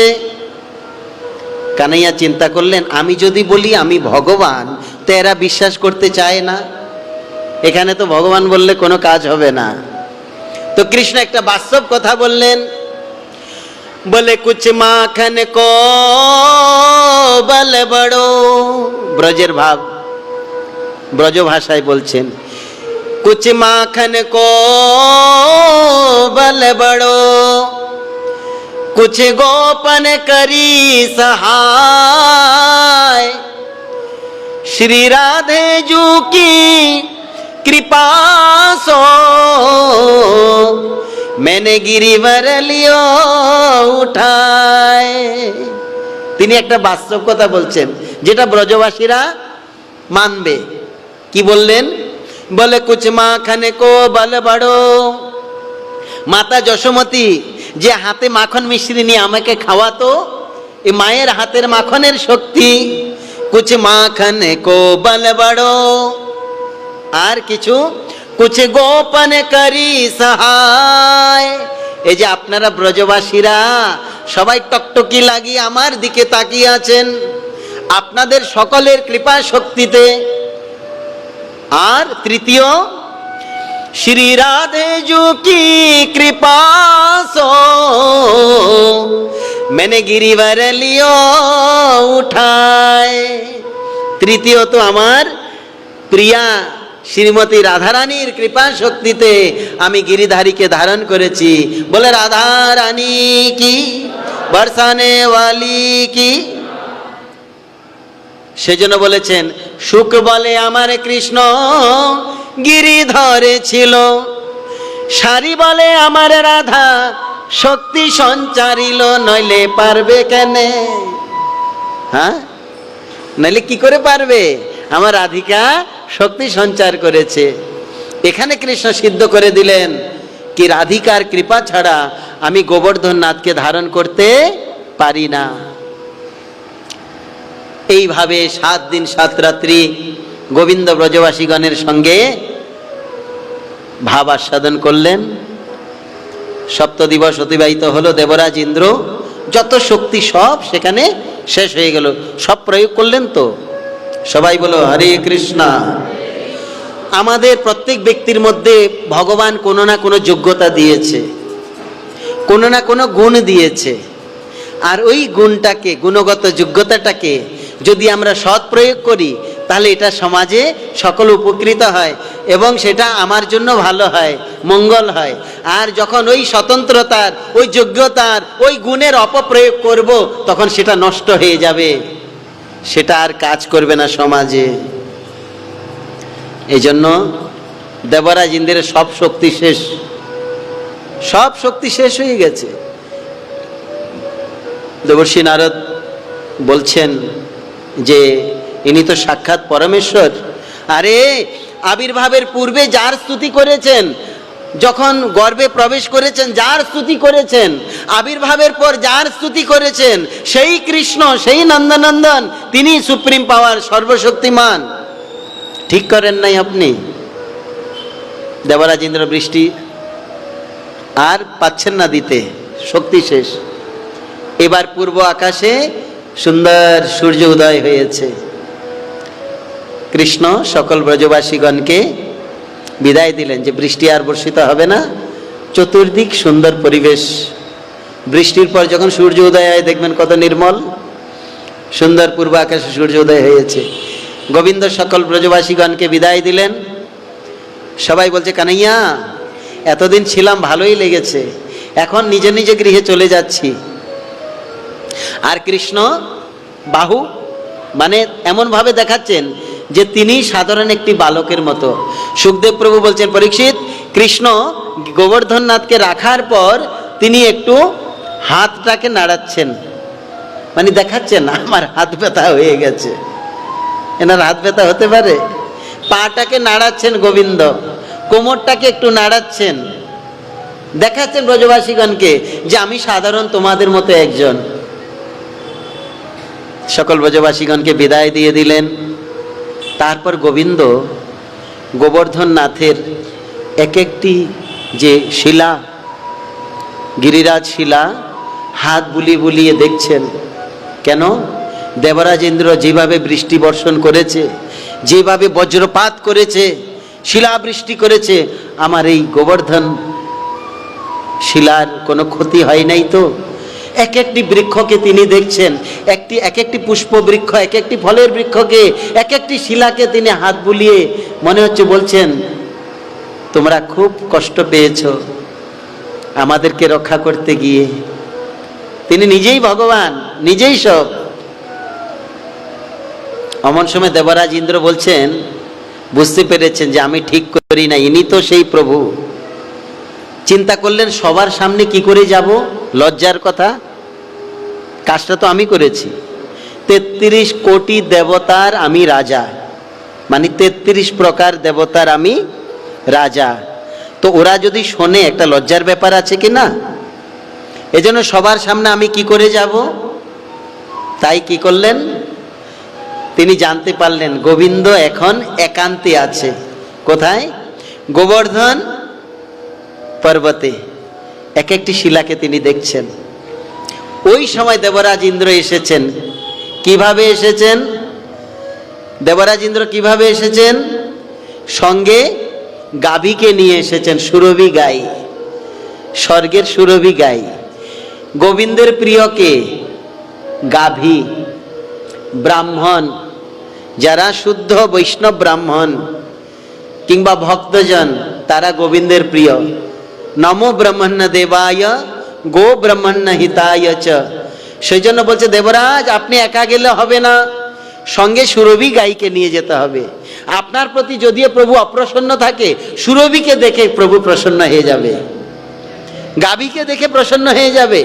কানাইয়া চিন্তা করলেন, আমি যদি বলি আমি ভগবান, তো এরা বিশ্বাস করতে চায় না, এখানে তো ভগবান বললে কোনো কাজ হবে না। তো কৃষ্ণ একটা বাস্তব কথা বললেন। বলে, কুছ মাখন কো বল বড়ো, ব্রজের ভাব, ব্রজ ভাষায় বলছেন, কুছ মাখন কো বল বড়ো, কুছ গোপন করি সহায়, श्री राधे जू की कृपा सो मैंने गिरिवर लियो उठाए। তিনি একটা বাস্তব কথা বলছেন, যেটা ব্রজবাসীরা মানবে। কি বললেন? বলে, কুছ মাখনে কো বল বড়ো, মাতা যশোমতী যে হাতে মাখন মিশ্রি নিয়ে আমাকে খাওয়াতো, এই মায়ের হাতের মাখনের শক্তি। কুছ মাখনে কো বল বড়ো, আর কিছু, কুছ গোপন করি সহায়। এই যে আপনারা ব্রজবাসীরা সবাই টকটকি লাগিয়ে আমার দিকে তাকিয়ে আছেন, আপনাদের সকলের কৃপা শক্তিতে। আর তৃতীয়, শ্রী রাধে জু কি কৃপা সো मैंने गिरिवर लियो उठाए। তৃতীয়ত আমার প্রিয়া শ্রীমতী রাধারানীর কৃপা শক্তিতে আমি গিরিধারীকে ধারণ করেছি। বলে, রাধা রানী কি, বরসানে ওয়ালি কি। সেজন্য বলেছেন, সুখ বলে আমার কৃষ্ণ গিরিধরে ছিল, সারি বলে আমার রাধা শক্তি সঞ্চারিল, নইলে পারবে কেনে? হ্যাঁ, নইলে কি করে পারবে? আমার রাধিকা শক্তি সঞ্চার করেছে। এখানে কৃষ্ণ সিদ্ধ করে দিলেন কি রাধিকার কৃপা ছাড়া আমি গোবর্ধন নাথকে ধারণ করতে পারি না। এইভাবে 7 দিন 7 রাত্রি গোবিন্দ ব্রজবাসীগণের সঙ্গে ভাব আস্বাদন করলেন। 7 দিবস অতিবাহিত হলো। দেবরাজ ইন্দ্র যত শক্তি সব সেখানে শেষ হয়ে গেল। সব প্রয়োগ করলেন তো? সবাই বলো হরে কৃষ্ণা। আমাদের প্রত্যেক ব্যক্তির মধ্যে ভগবান কোনো না কোনো যোগ্যতা দিয়েছে, কোনো না কোনো গুণ দিয়েছে। আর ওই গুণটাকে, গুণগত যোগ্যতাটাকে যদি আমরা সৎ প্রয়োগ করি, তাহলে এটা সমাজে সকল উপকৃত হয় এবং সেটা আমার জন্য ভালো হয়, মঙ্গল হয়। আর যখন ওই স্বতন্ত্রতার, ওই যোগ্যতার, ওই গুণের অপপ্রয়োগ করব, তখন সেটা নষ্ট হয়ে যাবে, সেটা আর কাজ করবে না সমাজে। এই জন্য দেবরাজ ইন্দ্রের সব শক্তি শেষ, সব শক্তি শেষ হয়ে গেছে। দেবর্ষি নারদ বলছেন যে ইনি তো সাক্ষাৎ পরমেশ্বর। আরে আবির্ভাবের পূর্বে যার স্তুতি করেছেন, যখন গর্ভে প্রবেশ করেছেন যার স্তুতি করেছেন, আবির্ভাবের পর যার স্তুতি করেছেন, সেই কৃষ্ণ, সেই নন্দনন্দন, তিনি সুপ্রিম পাওয়ার, সর্বশক্তিমান। ঠিক করেন নাই আপনি? দেবরাজ ইন্দ্র বৃষ্টি আর পাচ্ছেন না দিতে, শক্তি শেষ। এবার পূর্ব আকাশে সুন্দর সূর্য উদয় হয়েছে। কৃষ্ণ সকল ব্রজবাসীগণকে বিদায় দিলেন যে বৃষ্টি আর বর্ষিত হবে না, চতুর্দিক সুন্দর পরিবেশ। বৃষ্টির পর যখন সূর্য উদয় হয় দেখবেন কত নির্মল সুন্দর পূর্ব আকাশে সূর্য উদয় হয়েছে। গোবিন্দ সকল ব্রজবাসীগণকে বিদায় দিলেন। সবাই বলছে কানাইয়া, এতদিন ছিলাম ভালোই লেগেছে, এখন নিজে নিজে গৃহে চলে যাচ্ছি। আর কৃষ্ণ বাহু মানে এমনভাবে দেখাচ্ছেন যে তিনি সাধারণ একটি বালকের মতো। সুখদেব প্রভু বলছেন, পরীক্ষিত, কৃষ্ণ গোবর্ধননাথকে রাখার পর তিনি একটু হাতটাকে নাড়াচ্ছেন, মানে দেখাচ্ছেন আমার হাত ব্যথা হয়ে গেছে। এনার হাত ব্যথা হতে পারে? পাটাকে নাড়াচ্ছেন গোবিন্দ, কোমরটাকে একটু নাড়াচ্ছেন, দেখাচ্ছেন ব্রজবাসীগণকে যে আমি সাধারণ তোমাদের মতো একজন। সকল ব্রজবাসীগণকে বিদায় দিয়ে দিলেন। তারপর গোবিন্দ গোবর্ধন নাথের এক একটি যে শিলা, গিরিরাজ শিলা, হাত বুলিয়ে বুলিয়ে দেখছেন। কেন? দেবরাজ ইন্দ্র যেভাবে বৃষ্টি বর্ষণ করেছে, যেভাবে বজ্রপাত করেছে, শিলাবৃষ্টি করেছে, আমার এই গোবর্ধন শিলার কোনো ক্ষতি হয় নাই তো? এক একটি বৃক্ষকে তিনি দেখছেন, এক একটি পুষ্প বৃক্ষ, এক একটি ফলের বৃক্ষকে, এক একটি শিলাকে তিনি হাত বুলিয়ে মনে হচ্ছে বলছেন, তোমরা খুব কষ্ট পেয়েছ আমাদেরকে রক্ষা করতে গিয়ে। তিনি নিজেই ভগবান, নিজেই সব। অমন সময় দেবরাজ ইন্দ্র বলছেন, বুঝতে পেরেছেন যে আমি ঠিক করি না, ইনি তো সেই প্রভু। চিন্তা করলেন সবার সামনে কি করে যাব, লজ্জার কথা। কাজটা তো আমি করেছি, 33 কোটি দেবতার আমি রাজা, মানে 33 প্রকার দেবতার আমি রাজা। তো ওরা যদি শোনে, একটা লজ্জার ব্যাপার আছে কি না? এজন্য সবার সামনে আমি কি করে যাব? তাই কি করলেন, তিনি জানতে পারলেন গোবিন্দ এখন একান্তে আছে। কোথায়? গোবর্ধন পর্বতে এক একটি শিলাকে তিনি দেখছেন। ওই সময় দেবরাজ ইন্দ্র এসেছেন। কিভাবে এসেছেন? দেবরাজ ইন্দ্র কিভাবে এসেছেন? সঙ্গে গাভীকে নিয়ে এসেছেন, সুরভি গাই, স্বর্গের সুরভি গাই। গোবিন্দের প্রিয়কে গাভী, ব্রাহ্মণ, যারা শুদ্ধ বৈষ্ণব ব্রাহ্মণ কিংবা ভক্তজন, তারা গোবিন্দের প্রিয়। নমো ব্রহ্মণ্য দেবায় গো ব্রহ্মণ্য হিতায় চ। সেই জন্য বলছে দেবরাজ, আপনি একা গেলে হবে না, সঙ্গে সুরভি গাইকে নিয়ে যেতে হবে। আপনার প্রতি যদিও প্রভু অপ্রসন্ন থাকে, সুরভিকে দেখে প্রভু প্রসন্ন হয়ে যাবে, গাভীকে দেখে প্রসন্ন হয়ে যাবে।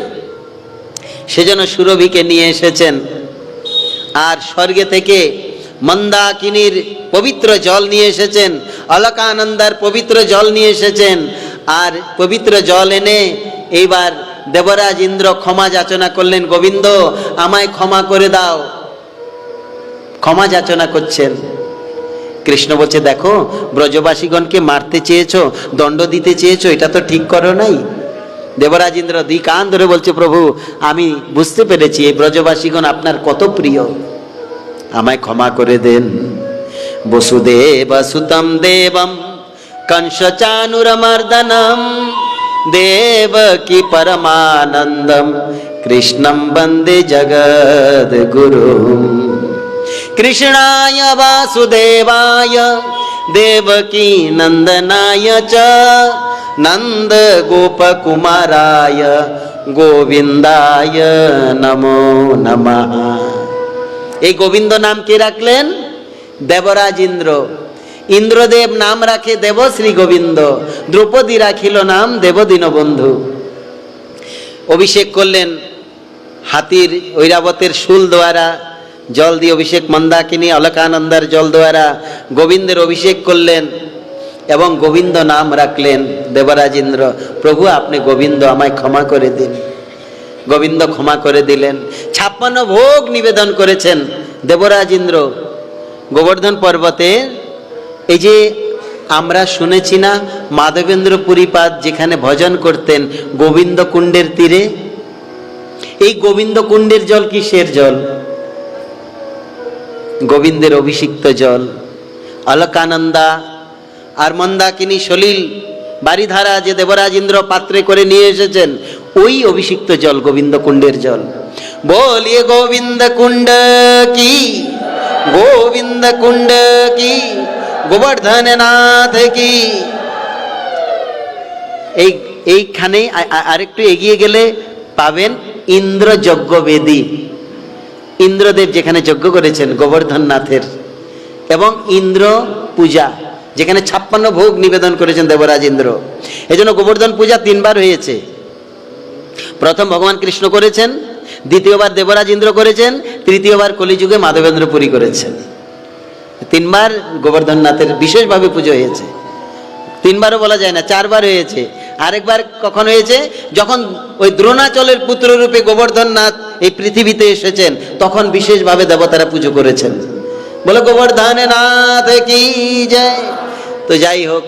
সেজন্য সুরভিকে নিয়ে এসেছেন। আর স্বর্গে থেকে মন্দাকিনীর পবিত্র জল নিয়ে এসেছেন, অলকানন্দার পবিত্র জল নিয়ে এসেছেন। আর পবিত্র জল এনে এইবার দেবরাজ ইন্দ্র ক্ষমা যাচনা করলেন, গোবিন্দ আমায় ক্ষমা করে দাও। ক্ষমা যাচনা করছেন। কৃষ্ণ বলছে, দেখো ব্রজবাসীগণকে মারতে চেয়েছো, দণ্ড দিতে চেয়েছো, এটা তো ঠিক করো নাই। দেবরাজ ইন্দ্র দুই কান ধরে বলছে, প্রভু আমি বুঝতে পেরেছি এই ব্রজবাসীগণ আপনার কত প্রিয়, আমায় ক্ষমা করে দেন। বসুদেব সুতম দেবম कंस चानुरमर्दनम देवकी परमानंदम कृष्णं वंदे जगद गुरु। कृष्णाय वासुदेवाय देवकी नंदनाय च नंद गोपकुमाराय गोविंदाय नमो नमः। এই গোবিন্দ নাম কে রাখলেন? দেবরাজ ইন্দ্র। ইন্দ্রদেব নাম রাখে দেব শ্রী গোবিন্দ, দ্রৌপদী রাখিল নাম দেব দীনবন্ধু। অভিষেক করলেন হাতির ঐরাবতের শুল দ্বারা, জল দিয়ে অভিষেক, মন্দাকিনী অলকানন্দার জল দ্বারা গোবিন্দের অভিষেক করলেন এবং গোবিন্দ নাম রাখলেন দেবরাজ ইন্দ্র। প্রভু আপনি গোবিন্দ, আমায় ক্ষমা করে দিন। গোবিন্দ ক্ষমা করে দিলেন। 56 ভোগ নিবেদন করেছেন দেবরাজ ইন্দ্র গোবর্ধন পর্বতে। এই যে আমরা শুনেছি না মাধবেন্দ্র পুরীপাদ যেখানে ভজন করতেন গোবিন্দ কুণ্ডের তীরে, এই গোবিন্দ কুণ্ডের জল কিসের জল? গোবিন্দের অভিষিক্ত জল। অলকানন্দা আর মন্দাকিনী সলিল বারিধারা যে দেবরাজ ইন্দ্র পাত্রে করে নিয়ে এসেছেন, ওই অভিষিক্ত জল গোবিন্দ কুণ্ডের জল। বলিয়ে গোবিন্দ কুণ্ড কি, গোবিন্দ কুণ্ড কি, গোবর্ধন নাথ কি। এইখানে আরেকটু এগিয়ে গেলে পাবেন ইন্দ্র যজ্ঞ বেদী। ইন্দ্রদেব যেখানে যজ্ঞ করেছেন গোবর্ধন নাথের, এবং ইন্দ্র পূজা যেখানে 56 ভোগ নিবেদন করেছেন দেবরাজ ইন্দ্র। এই জন্য গোবর্ধন পূজা 3 বার হয়েছে। প্রথম ভগবান কৃষ্ণ করেছেন, দ্বিতীয়বার দেবরাজ ইন্দ্র করেছেন, তৃতীয়বার কলিযুগে মাধবেন্দ্র পুরী করেছেন। 3 বার গোবর্ধন নাথের বিশেষভাবে পুজো হয়েছে। 3 বারও বলা যায় না, 4 বার হয়েছে। আরেকবার কখন হয়েছে? যখন ওই দ্রোণাচলের পুত্র রূপে গোবর্ধন নাথ এই পৃথিবীতে এসেছেন, তখন বিশেষভাবে দেবতারা পুজো করেছেন। বলে গোবর্ধন নাথ কি জয়। তো যাই হোক,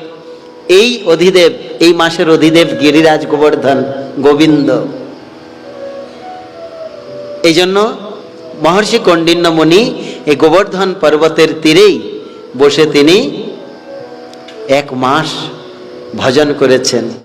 এই অধিদেব, এই মাসের অধিদেব গিরিরাজ গোবর্ধন গোবিন্দ। এই জন্য মহর্ষি কৌণ্ডিন্য মুনি এই গোবর্ধন পর্বতের তীরেই বসে তিনি 1 মাস ভজন করেছেন।